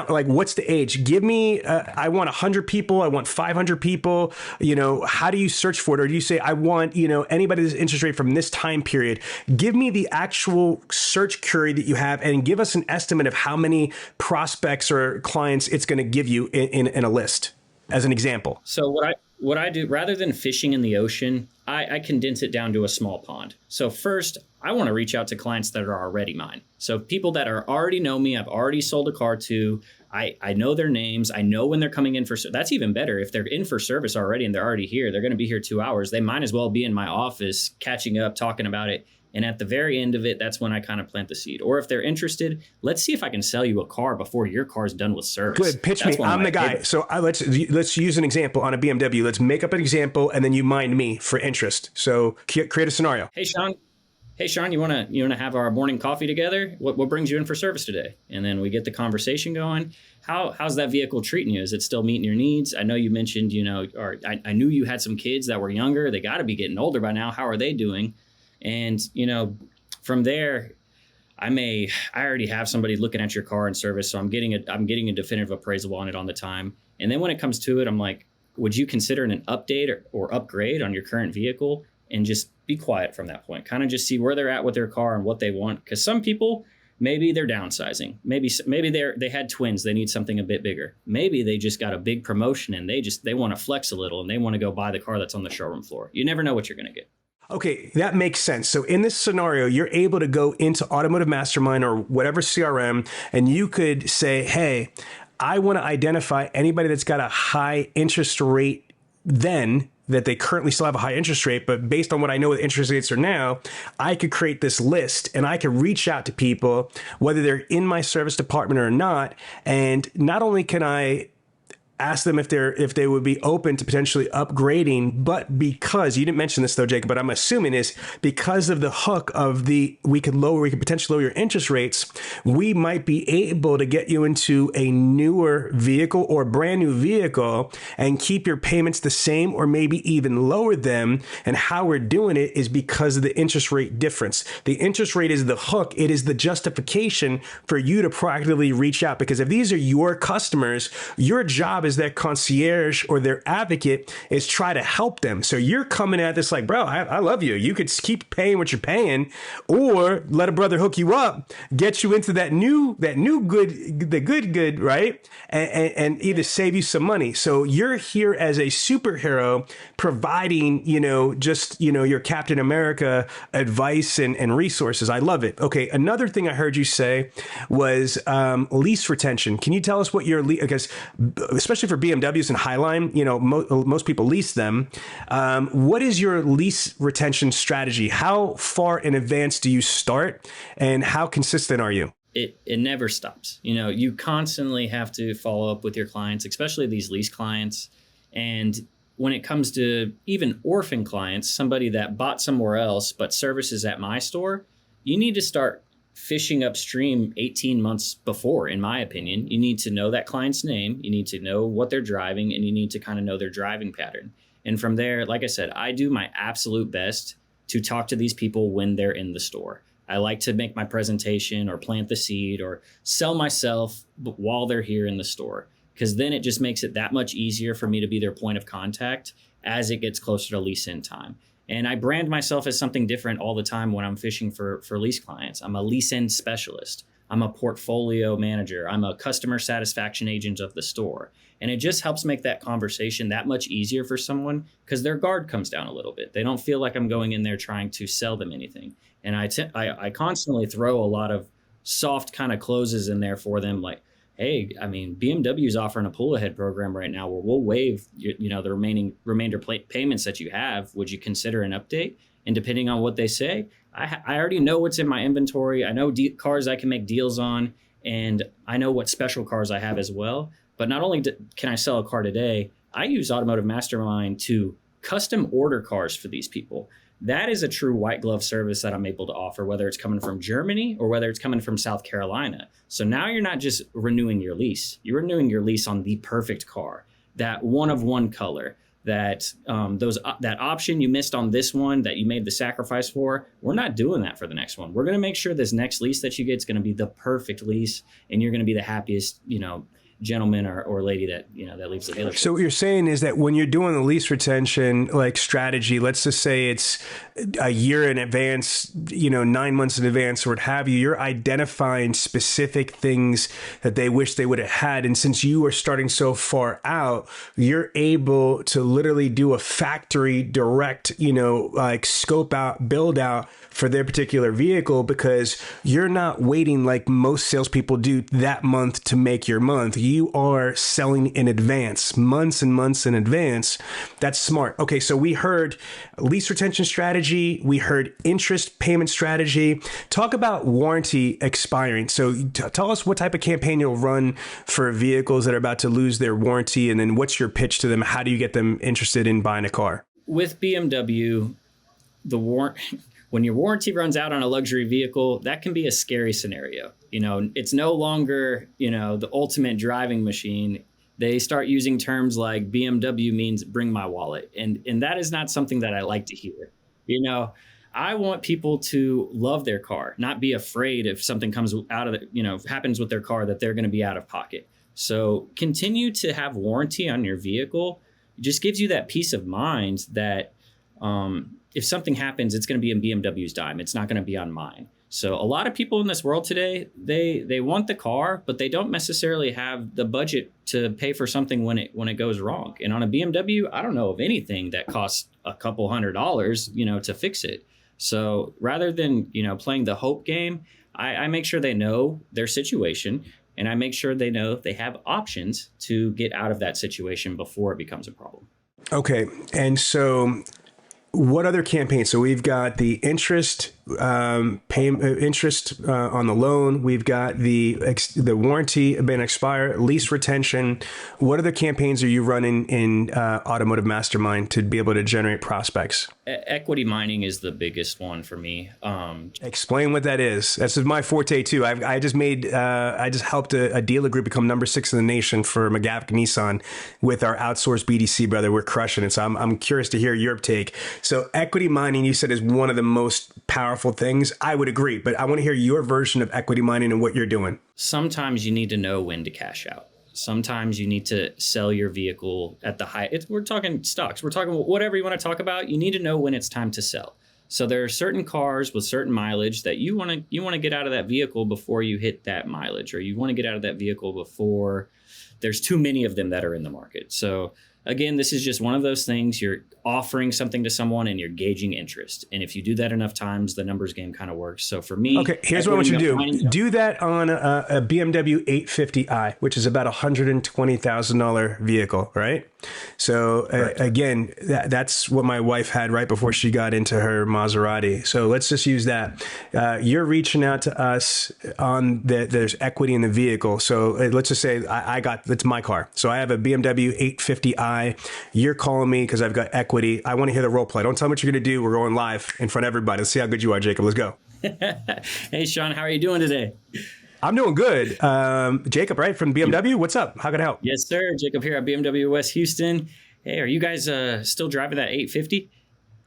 What's the age? Give me, I want 100 people. I want 500 people. How do you search for it? Or do you say, I want, anybody that's interest rate from this time period? Give me the actual search query that you have and give us an estimate of how many prospects or clients it's going to give you in a list as an example. So what I do, rather than fishing in the ocean, I condense it down to a small pond. So first, I want to reach out to clients that are already mine. So people that already know me, I've already sold a car to, I know their names, I know when they're coming in for, that's even better. If they're in for service already and they're already here, they're going to be here 2 hours. They might as well be in my office catching up, talking about it. And at the very end of it, that's when I kind of plant the seed. Or if they're interested, let's see if I can sell you a car before your car's done with service. Good. Pitch me. I'm the guy. So let's use an example on a BMW. Let's make up an example and then you mind me for interest. So create a scenario. Hey, Sean, you want to have our morning coffee together? What brings you in for service today? And then we get the conversation going. How's that vehicle treating you? Is it still meeting your needs? I know you mentioned, or I knew you had some kids that were younger. They got to be getting older by now. How are they doing? And, from there, I already have somebody looking at your car in service. So I'm getting a definitive appraisal on it on the time. And then when it comes to it, I'm like, would you consider an update or upgrade on your current vehicle? And just be quiet from that point. Kind of just see where they're at with their car and what they want. Because some people, maybe they're downsizing. Maybe they had twins. They need something a bit bigger. Maybe they just got a big promotion and they want to flex a little and they want to go buy the car that's on the showroom floor. You never know what you're going to get. Okay, that makes sense. So in this scenario, you're able to go into Automotive Mastermind or whatever CRM, and you could say, hey, I want to identify anybody that's got a high interest rate then that they currently still have a high interest rate, but based on what I know what interest rates are now, I could create this list and I could reach out to people, whether they're in my service department or not. And not only can I ask them if they would be open to potentially upgrading, but because you didn't mention this though, Jacob, but I'm assuming is because of the hook of we could potentially lower your interest rates, we might be able to get you into a newer vehicle or brand new vehicle and keep your payments the same or maybe even lower them. And how we're doing it is because of the interest rate difference. The interest rate is the hook. It is the justification for you to proactively reach out, because if these are your customers, your job as their concierge or their advocate is try to help them. So you're coming at this like, bro, I love you. You could keep paying what you're paying, or let a brother hook you up, get you into that new good, right? And either save you some money. So you're here as a superhero providing, your Captain America advice and resources. I love it. Okay. Another thing I heard you say was lease retention. Can you tell us what your because especially for BMWs and Highline, most people lease them. What is your lease retention strategy? How far in advance do you start, and how consistent are you? It never stops. You constantly have to follow up with your clients, especially these lease clients. And when it comes to even orphan clients, somebody that bought somewhere else but services at my store, you need to start fishing upstream 18 months before, in my opinion. You need to know that client's name, you need to know what they're driving, and you need to kind of know their driving pattern. And from there, like I said, I do my absolute best to talk to these people when they're in the store. I like to make my presentation or plant the seed or sell myself while they're here in the store, because then it just makes it that much easier for me to be their point of contact as it gets closer to lease in time. And I brand myself as something different all the time when I'm fishing for lease clients. I'm a lease end specialist. I'm a portfolio manager. I'm a customer satisfaction agent of the store. And it just helps make that conversation that much easier for someone, because their guard comes down a little bit. They don't feel like I'm going in there trying to sell them anything. And I constantly throw a lot of soft kind of closes in there for them, like, hey, BMW is offering a pull ahead program right now where we'll waive, the remainder payments that you have. Would you consider an update? And depending on what they say, I already know what's in my inventory. I know cars I can make deals on, and I know what special cars I have as well. But not only can I sell a car today, I use Automotive Mastermind to custom order cars for these people. That is a true white glove service that I'm able to offer, whether it's coming from Germany or whether it's coming from South Carolina. So now you're not just renewing your lease. You're renewing your lease on the perfect car, that one of one color, that that option you missed on this one that you made the sacrifice for. We're not doing that for the next one. We're going to make sure this next lease that you get is going to be the perfect lease, and you're going to be the happiest, gentleman or lady that leaves the dealership. So what you're saying is that when you're doing the lease retention strategy, let's just say it's a year in advance, 9 months in advance or what have you, you're identifying specific things that they wish they would have had. And since you are starting so far out, you're able to literally do a factory direct, scope out, build out for their particular vehicle, because you're not waiting like most salespeople do that month to make your month. You are selling in advance, months and months in advance. That's smart. Okay, so we heard lease retention strategy. We heard interest payment strategy. Talk about warranty expiring. So tell us what type of campaign you'll run for vehicles that are about to lose their warranty, and then what's your pitch to them? How do you get them interested in buying a car? With BMW, when your warranty runs out on a luxury vehicle, that can be a scary scenario. It's no longer, the ultimate driving machine. They start using terms like BMW means bring my wallet. And that is not something that I like to hear. I want people to love their car, not be afraid if something comes out of happens with their car that they're going to be out of pocket. So continue to have warranty on your vehicle. It just gives you that peace of mind that, if something happens, it's going to be in BMW's dime. It's not going to be on mine. So a lot of people in this world today, they want the car, but they don't necessarily have the budget to pay for something when it goes wrong. And on a BMW, I don't know of anything that costs a couple $100, to fix it. So rather than, playing the hope game, I make sure they know their situation, and I make sure they know they have options to get out of that situation before it becomes a problem. Okay. And so what other campaigns? So we've got the interest, interest on the loan. We've got the warranty been expired, lease retention. What other campaigns are you running in Automotive Mastermind to be able to generate prospects? Equity mining is the biggest one for me. Explain what that is. This is my forte too. I just helped a dealer group become number 6 in the nation for McGavick Nissan with our outsourced BDC, brother. We're crushing it. So I'm curious to hear your take. So equity mining, you said, is one of the most powerful things. I would agree, but I want to hear your version of equity mining and what you're doing. Sometimes you need to know when to cash out. Sometimes you need to sell your vehicle at the high. We're talking stocks. We're talking whatever you want to talk about. You need to know when it's time to sell. So there are certain cars with certain mileage that you want to get out of that vehicle before you hit that mileage, or you want to get out of that vehicle before there's too many of them that are in the market. So again, this is just one of those things. You're offering something to someone and you're gauging interest. And if you do that enough times, the numbers game kind of works. So for me, okay, here's what I want you to do. Do that on a BMW 850i, which is about $120,000 vehicle, right? So again, that's what my wife had right before she got into her Maserati. So let's just use that. You're reaching out to us on there's equity in the vehicle. So let's just say it's my car. So I have a BMW 850i. You're calling me because I've got equity. I want to hear the role play. Don't tell me what you're going to do. We're going live in front of everybody. Let's see how good you are, Jacob. Let's go. Hey, Sean, how are you doing today? I'm doing good. Jacob, right, from BMW. What's up? How can I help? Yes, sir. Jacob here at BMW West Houston. Hey, are you guys still driving that 850?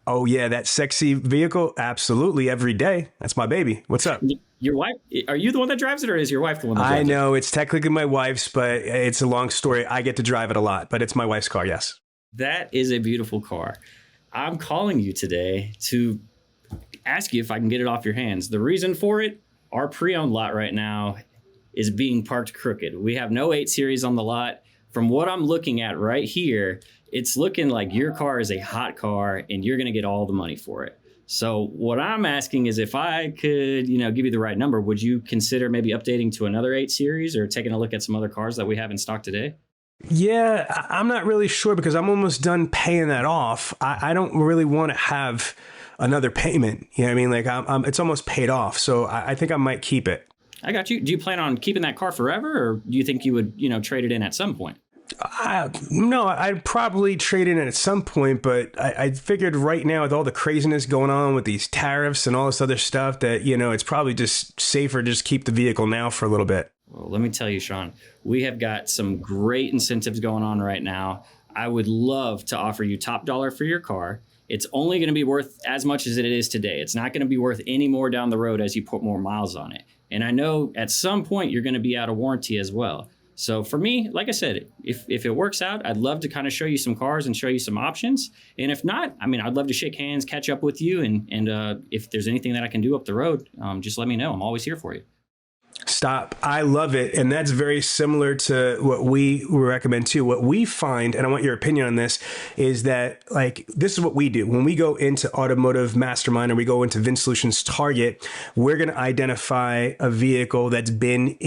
Oh, yeah, that sexy vehicle. Absolutely. Every day. That's my baby. What's up? Your wife? Are you the one that drives it, or is your wife the one that drives it? I know. It's technically my wife's, but it's a long story. I get to drive it a lot, but it's my wife's car, yes. That is a beautiful car. I'm calling you today to ask you if I can get it off your hands. The reason for it, our pre-owned lot right now is being parked crooked. We have no 8 Series on the lot. From what I'm looking at right here, it's looking like your car is a hot car and you're going to get all the money for it. So what I'm asking is if I could, give you the right number, would you consider maybe updating to another 8 Series or taking a look at some other cars that we have in stock today? Yeah, I'm not really sure because I'm almost done paying that off. I don't really want to have another payment. You know what I mean? Like it's almost paid off. So I think I might keep it. I got you. Do you plan on keeping that car forever, or do you think you would, trade it in at some point? No, I'd probably trade in at some point, but I figured right now with all the craziness going on with these tariffs and all this other stuff that, it's probably just safer to just keep the vehicle now for a little bit. Well, let me tell you, Sean, we have got some great incentives going on right now. I would love to offer you top dollar for your car. It's only going to be worth as much as it is today. It's not going to be worth any more down the road as you put more miles on it. And I know at some point you're going to be out of warranty as well. So for me, like I said, if it works out, I'd love to kind of show you some cars and show you some options. And if not, I'd love to shake hands, catch up with you. And if there's anything that I can do up the road, just let me know. I'm always here for you. Stop. I love it. And that's very similar to what we recommend too. What we find, and I want your opinion on this, is that this is what we do. When we go into Automotive Mastermind or we go into VinSolutions Target, we're going to identify a vehicle that's been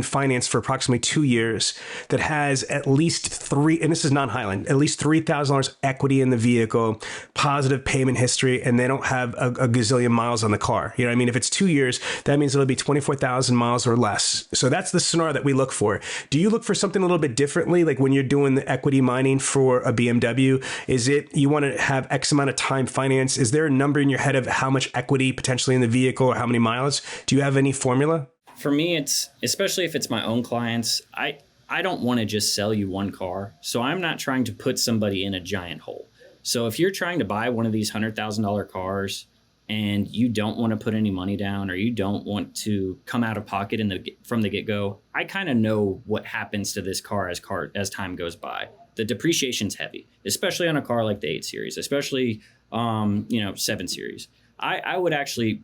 financed for approximately 2 years, that has at least and this is non-Highland, at least $3,000 equity in the vehicle, positive payment history, and they don't have a gazillion miles on the car. You know what I mean? If it's 2 years, that means it'll be 24,000 miles or less. So that's the scenario that we look for. Do you look for something a little bit differently? Like when you're doing the equity mining for a BMW, is it you want to have X amount of time finance? Is there a number in your head of how much equity potentially in the vehicle or how many miles? Do you have any formula? For me, it's especially if it's my own clients, I don't want to just sell you one car. So I'm not trying to put somebody in a giant hole. So if you're trying to buy one of these $100,000 cars and you don't want to put any money down, or you don't want to come out of pocket from the get-go, I kind of know what happens to this car as time goes by. The depreciation's heavy, especially on a car like the 8 Series, especially 7 Series. I would actually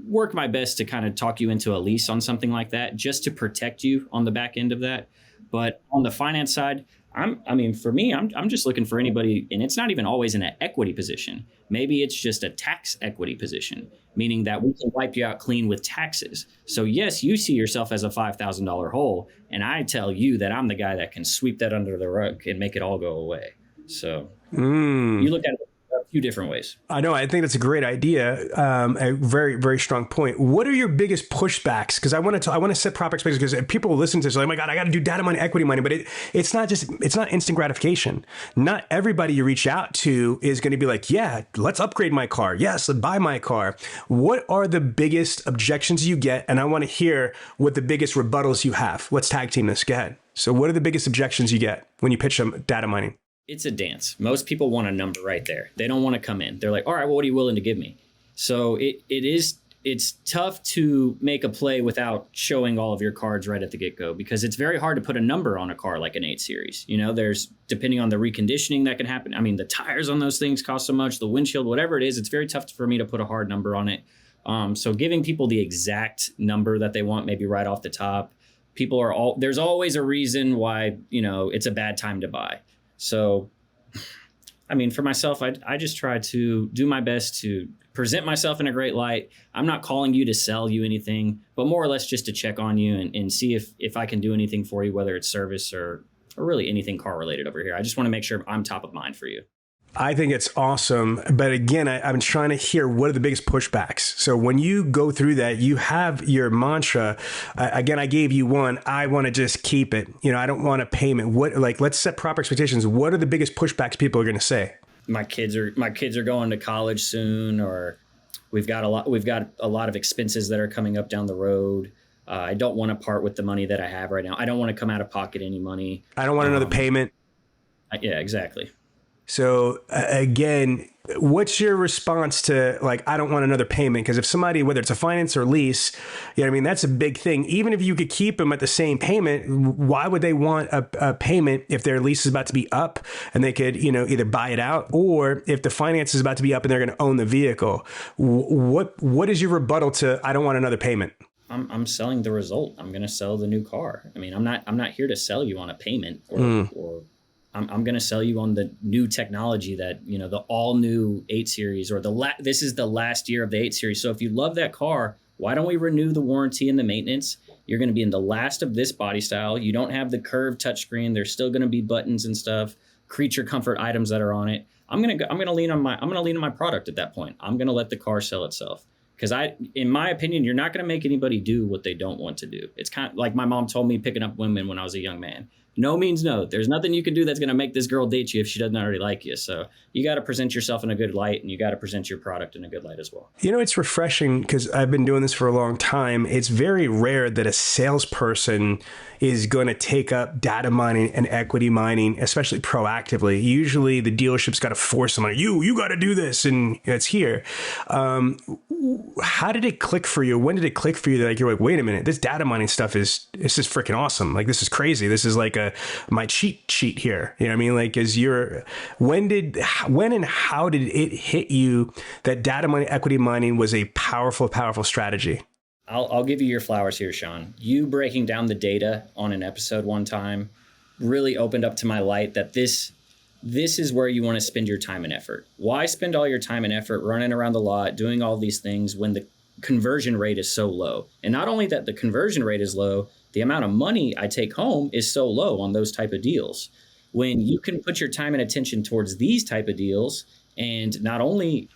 work my best to kind of talk you into a lease on something like that, just to protect you on the back end of that. But on the finance side, for me, I'm just looking for anybody, and it's not even always in an equity position. Maybe it's just a tax equity position, meaning that we can wipe you out clean with taxes. So yes, you see yourself as a $5,000 hole, and I tell you that I'm the guy that can sweep that under the rug and make it all go away. So you look at it a few different ways. I know. I think that's a great idea. A very, very strong point. What are your biggest pushbacks? Because I want to set proper expectations, because people listen to this, like, oh my God, I got to do data mining, equity mining, but it's not instant gratification. Not everybody you reach out to is going to be like, yeah, let's upgrade my car. Yes, let's buy my car. What are the biggest objections you get? And I want to hear what the biggest rebuttals you have. Let's tag team this. Go ahead. So what are the biggest objections you get when you pitch them data mining? It's a dance. Most people want a number right there. They don't want to come in. They're like, all right, well, what are you willing to give me? So it's tough to make a play without showing all of your cards right at the get-go, because it's very hard to put a number on a car like an 8 Series. You know, there's, depending on the reconditioning that can happen. I mean, the tires on those things cost so much, the windshield, whatever it is, it's very tough for me to put a hard number on it. So giving people the exact number that they want, maybe right off the top, there's always a reason why, you know, it's a bad time to buy. So, I mean, for myself, I just try to do my best to present myself in a great light. I'm not calling you to sell you anything, but more or less just to check on you and see if I can do anything for you, whether it's service or really anything car related over here. I just want to make sure I'm top of mind for you. I think it's awesome. But again, I'm trying to hear what are the biggest pushbacks. So when you go through that, you have your mantra. Again, I gave you one. I want to just keep it. You know, I don't want a payment. Let's set proper expectations. What are the biggest pushbacks people are going to say? My kids are going to college soon, or we've got a lot of expenses that are coming up down the road. I don't want to part with the money that I have right now. I don't want to come out of pocket any money. I don't want another payment. Yeah, exactly. So again, what's your response to, like, I don't want another payment? Because if somebody, whether it's a finance or lease, you know what I mean, that's a big thing. Even if you could keep them at the same payment, why would they want a payment if their lease is about to be up and they could, you know, either buy it out, or if the finance is about to be up and they're going to own the vehicle? What is your rebuttal to, I don't want another payment? I'm selling the result. I'm going to sell the new car. I mean, I'm not here to sell you on a payment or I'm going to sell you on the new technology that, you know, the all new 8 Series, or this is the last year of the 8 Series. So if you love that car, why don't we renew the warranty and the maintenance? You're going to be in the last of this body style. You don't have the curved touchscreen. There's still going to be buttons and stuff, creature comfort items that are on it. I'm going to lean on my product at that point. I'm going to let the car sell itself. Because in my opinion, you're not going to make anybody do what they don't want to do. It's kind of like my mom told me picking up women when I was a young man. No means no. There's nothing you can do that's going to make this girl date you if she doesn't already like you. So you got to present yourself in a good light, and you got to present your product in a good light as well. You know, it's refreshing because I've been doing this for a long time. It's very rare that a salesperson is going to take up data mining and equity mining, especially proactively. Usually the dealership's got to force someone, you got to do this, and it's here. How did it click for you? When did it click for you that you're like, wait a minute, this data mining stuff is freaking awesome. Like, this is crazy. This is like my cheat sheet here. You know what I mean? Like, when and how did it hit you that data mining, equity mining was a powerful, powerful strategy? I'll give you your flowers here, Sean. You breaking down the data on an episode one time really opened up to my light that this is where you want to spend your time and effort. Why spend all your time and effort running around the lot, doing all these things when the conversion rate is so low? And not only that the conversion rate is low, the amount of money I take home is so low on those type of deals. When you can put your time and attention towards these type of deals, and not only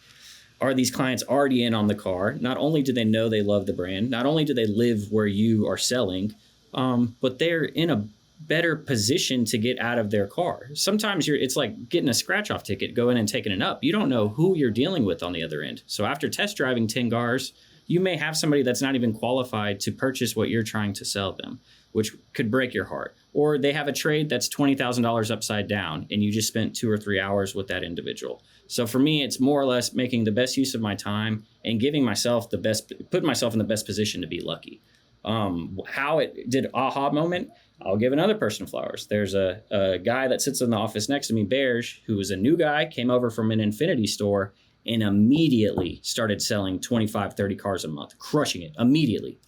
are these clients already in on the car, not only do they know they love the brand, not only do they live where you are selling, but they're in a better position to get out of their car. Sometimes it's like getting a scratch-off ticket, going and taking it up. You don't know who you're dealing with on the other end. So after test driving 10 cars, you may have somebody that's not even qualified to purchase what you're trying to sell them, which could break your heart. Or they have a trade that's $20,000 upside down, and you just spent 2 or 3 hours with that individual. So for me, it's more or less making the best use of my time and putting myself in the best position to be lucky. How it did aha moment, I'll give another person flowers. There's a guy that sits in the office next to me, Bears, who was a new guy, came over from an Infinity store and immediately started selling 25, 30 cars a month, crushing it immediately.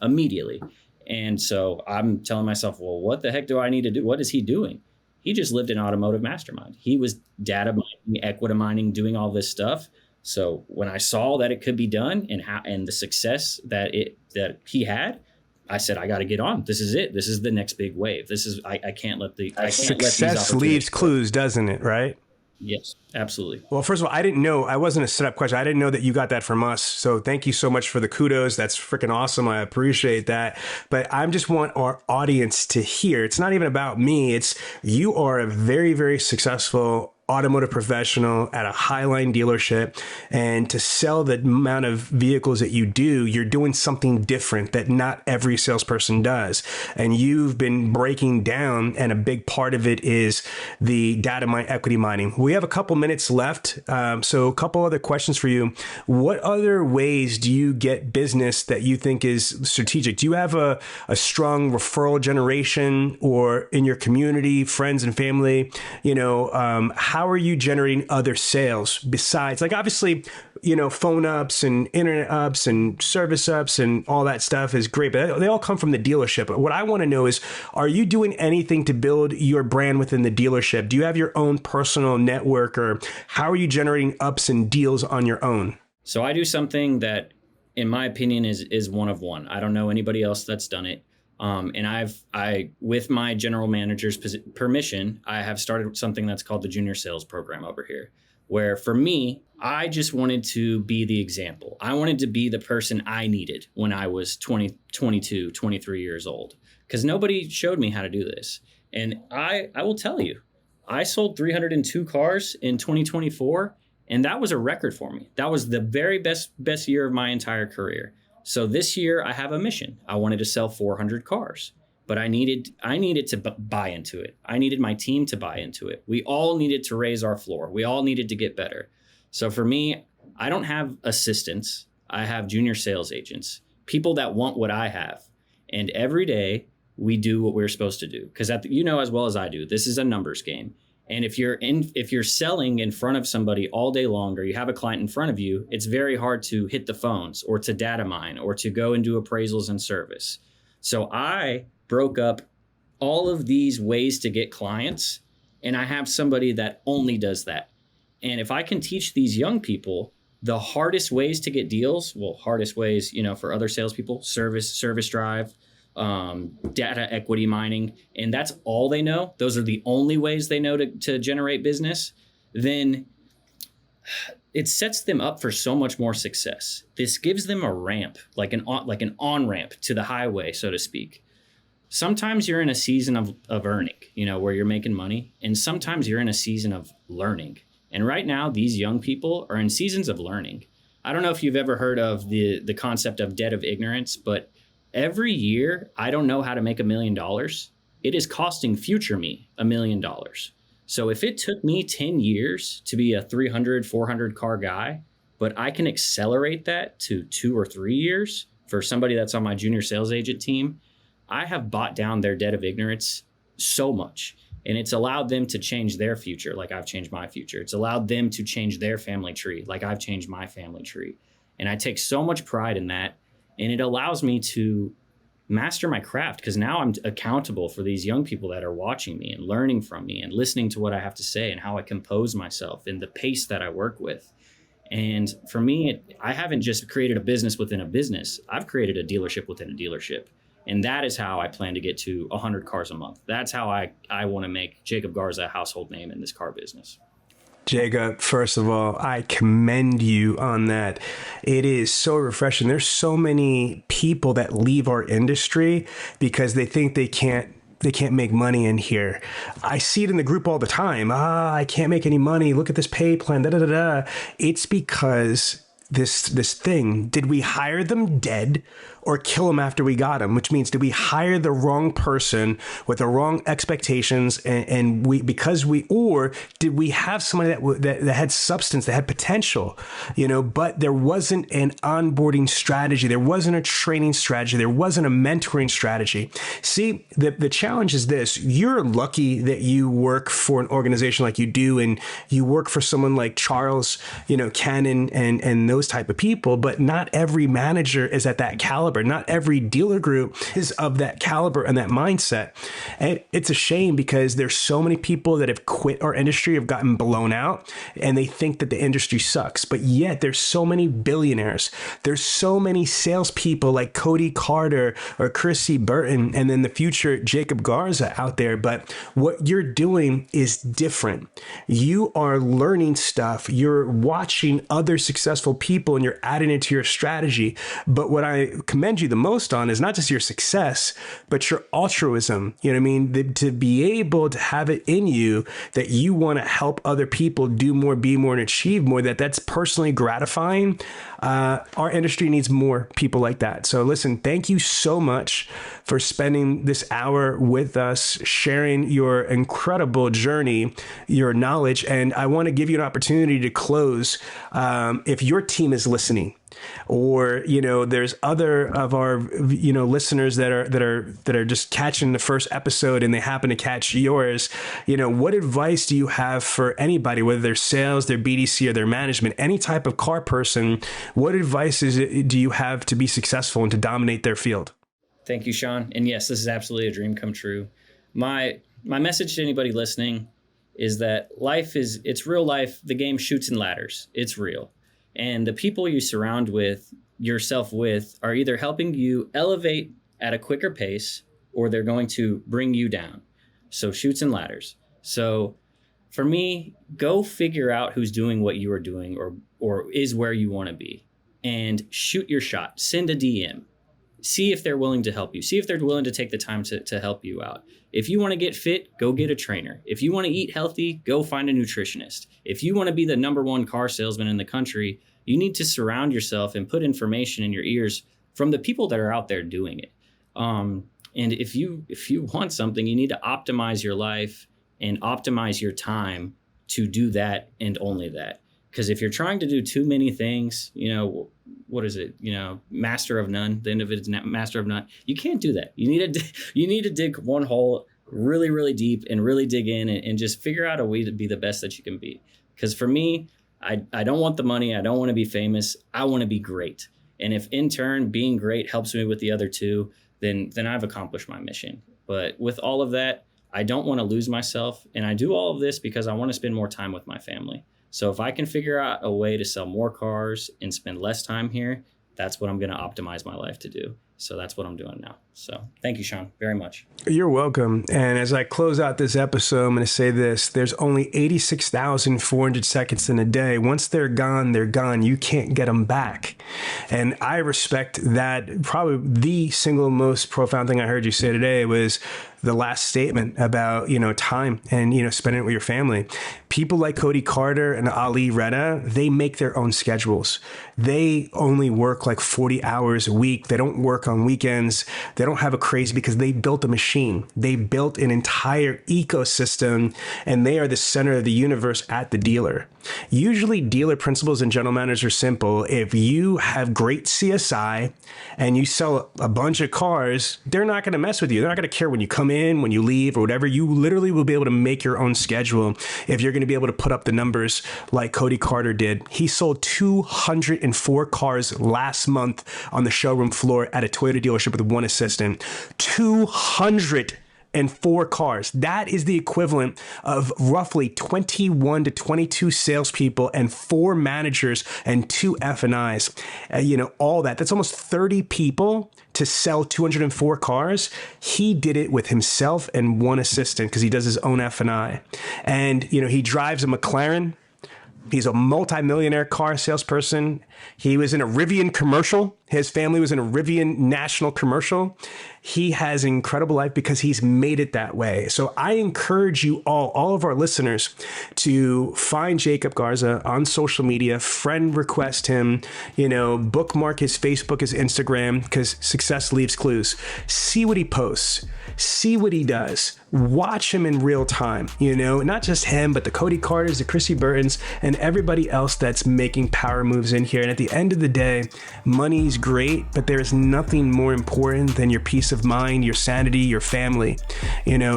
And so I'm telling myself, well, what the heck do I need to do? What is he doing? He just lived an automotive mastermind. He was data mining, equity mining, doing all this stuff. So when I saw that it could be done and the success that he had, I said, I got to get on. This is it. This is the next big wave. I can't let these success leaves clues, doesn't it? Right? Yes, absolutely. Well, first of all, I wasn't a setup question. I didn't know that you got that from us. So thank you so much for the kudos. That's freaking awesome. I appreciate that. But I just want our audience to hear, it's not even about me. It's you are a very, very successful automotive professional at a Highline dealership, and to sell the amount of vehicles that you do, you're doing something different that not every salesperson does. And you've been breaking down, and a big part of it is the data mine, equity mining. We have a couple minutes left. So a couple other questions for you. What other ways do you get business that you think is strategic? Do you have a strong referral generation, or in your community, friends and family, how are you generating other sales besides, like, obviously, phone ups and internet ups and service ups and all that stuff is great, but they all come from the dealership. But what I want to know is, are you doing anything to build your brand within the dealership? Do you have your own personal network, or how are you generating ups and deals on your own? So I do something that, in my opinion, is one of one. I don't know anybody else that's done it. And I, with my general manager's permission, I have started something that's called the Junior Sales Program over here, where for me, I just wanted to be the example. I wanted to be the person I needed when I was 20, 22, 23 years old, because nobody showed me how to do this. And I will tell you, I sold 302 cars in 2024, and that was a record for me. That was the very best year of my entire career. So this year I have a mission. I wanted to sell 400 cars, but I needed to buy into it. I needed my team to buy into it. We all needed to raise our floor. We all needed to get better. So for me, I don't have assistants. I have junior sales agents, people that want what I have. And every day we do what we're supposed to do. Because as well as I do, this is a numbers game. And if you're selling in front of somebody all day long, or you have a client in front of you, it's very hard to hit the phones or to data mine or to go and do appraisals and service. So I broke up all of these ways to get clients, and I have somebody that only does that. And if I can teach these young people the hardest ways to get deals, hardest ways, for other salespeople, service drive, data equity mining, and that's all they know, those are the only ways they know to generate business, then it sets them up for so much more success. This gives them a ramp, like an on-ramp to the highway, so to speak. Sometimes you're in a season of earning, where you're making money, and sometimes you're in a season of learning. And right now, these young people are in seasons of learning. I don't know if you've ever heard of the concept of debt of ignorance, but every year, I don't know how to make $1 million. It is costing future me $1 million. So if it took me 10 years to be a 300, 400 car guy, but I can accelerate that to 2 or 3 years for somebody that's on my junior sales agent team, I have bought down their debt of ignorance so much. And it's allowed them to change their future like I've changed my future. It's allowed them to change their family tree like I've changed my family tree. And I take so much pride in that. And it allows me to master my craft, because now I'm accountable for these young people that are watching me and learning from me and listening to what I have to say and how I compose myself and the pace that I work with. And for me, I haven't just created a business within a business. I've created a dealership within a dealership. And that is how I plan to get to 100 cars a month. That's how I want to make Jacob Garza a household name in this car business. Jacob, first of all, I commend you on that. It is so refreshing. There's so many people that leave our industry because they think they can't make money in here. I see it in the group all the time. I can't make any money. Look at this pay plan. Da, da, da, da. It's because this thing, did we hire them dead or kill them after we got them? Which means, did we hire the wrong person with the wrong expectations, or did we have somebody that had substance, that had potential, but there wasn't an onboarding strategy, there wasn't a training strategy, there wasn't a mentoring strategy. See, the challenge is this: you're lucky that you work for an organization like you do, and you work for someone like Charles, Cannon, and those type of people, but not every manager is at that caliber. Not every dealer group is of that caliber and that mindset. And it's a shame because there's so many people that have quit our industry, have gotten blown out, and they think that the industry sucks. But yet there's so many billionaires. There's so many salespeople like Cody Carter or Chrissy Burton, and then the future Jacob Garza out there. But what you're doing is different. You are learning stuff. You're watching other successful people and you're adding it to your strategy. But what I commend you the most on is not just your success, but your altruism. You know what I mean? To be able to have it in you that you want to help other people do more, be more, and achieve more, that's personally gratifying. Our industry needs more people like that. So listen, thank you so much for spending this hour with us, sharing your incredible journey, your knowledge. And I want to give you an opportunity to close. If your team is listening, or, there's other of our, listeners that are just catching the first episode and they happen to catch yours, what advice do you have for anybody, whether they're sales, their BDC, or their management, any type of car person? What advice do you have to be successful and to dominate their field? Thank you, Sean. And yes, this is absolutely a dream come true. My message to anybody listening is that it's real life. The game shoots and ladders. It's real. And the people you surround yourself with are either helping you elevate at a quicker pace, or they're going to bring you down. So shoots and ladders. So for me, go figure out who's doing what you are doing or is where you want to be, and shoot your shot. Send a DM. See if they're willing to help you. See if they're willing to take the time to help you out. If you want to get fit, go get a trainer. If you want to eat healthy, go find a nutritionist. If you want to be the #1 car salesman in the country, you need to surround yourself and put information in your ears from the people that are out there doing it. And if you want something, you need to optimize your life and optimize your time to do that and only that. Because if you're trying to do too many things, what is it? Master of none. The end of it is master of none. You can't do that. You need to dig one hole really, really deep and really dig in and just figure out a way to be the best that you can be. Because for me, I don't want the money. I don't want to be famous. I want to be great. And if in turn being great helps me with the other two, then I've accomplished my mission. But with all of that, I don't want to lose myself. And I do all of this because I want to spend more time with my family. So if I can figure out a way to sell more cars and spend less time here, that's what I'm going to optimize my life to do. So that's what I'm doing now. So thank you, Sean, very much. You're welcome. And as I close out this episode, I'm going to say this. There's only 86,400 seconds in a day. Once they're gone, they're gone. You can't get them back. And I respect that. Probably the single most profound thing I heard you say today was the last statement about, time and, spending it with your family. People like Cody Carter and Ali Reda, they make their own schedules. They only work like 40 hours a week. They don't work on weekends. They don't have a crazy, because they built a machine. They built an entire ecosystem, and they are the center of the universe at the dealer. Usually dealer principles and general managers are simple. If you have great CSI and you sell a bunch of cars, they're not going to mess with you. They're not going to care when you come in, when you leave, or whatever. You literally will be able to make your own schedule if you're going to be able to put up the numbers like Cody Carter did. He sold 204 cars last month on the showroom floor at a Toyota dealership with one assistant. 204 cars. That is the equivalent of roughly 21 to 22 salespeople and 4 managers and 2 F&Is. All that. That's almost 30 people to sell 204 cars. He did it with himself and one assistant because he does his own F&I. And, he drives a McLaren. He's a multi-millionaire car salesperson. He was in a Rivian commercial. His family was in a Rivian national commercial. He has an incredible life because he's made it that way. So I encourage you all of our listeners, to find Jacob Garza on social media, friend request him, bookmark his Facebook, his Instagram, because success leaves clues. See what he posts. See what he does. Watch him in real time, not just him, but the Cody Carters, the Chrissy Burtons, and everybody else that's making power moves in here. And at the end of the day, money's money's great, but there is nothing more important than your peace of mind, your sanity, your family.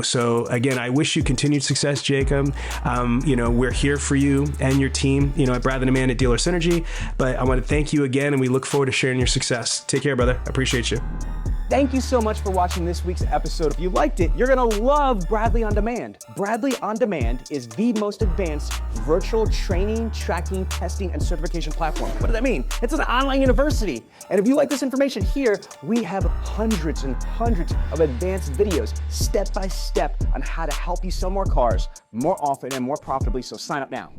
So again, I wish you continued success, Jacob. We're here for you and your team, at Bradley Demand at Dealer Synergy. But I want to thank you again, and we look forward to sharing your success. Take care, brother. I appreciate you. Thank you so much for watching this week's episode. If you liked it, you're gonna love Bradley On Demand. Bradley On Demand is the most advanced virtual training, tracking, testing, and certification platform. What does that mean? It's an online university. And if you like this information here, we have hundreds and hundreds of advanced videos, step by step, on how to help you sell more cars more often and more profitably, so sign up now.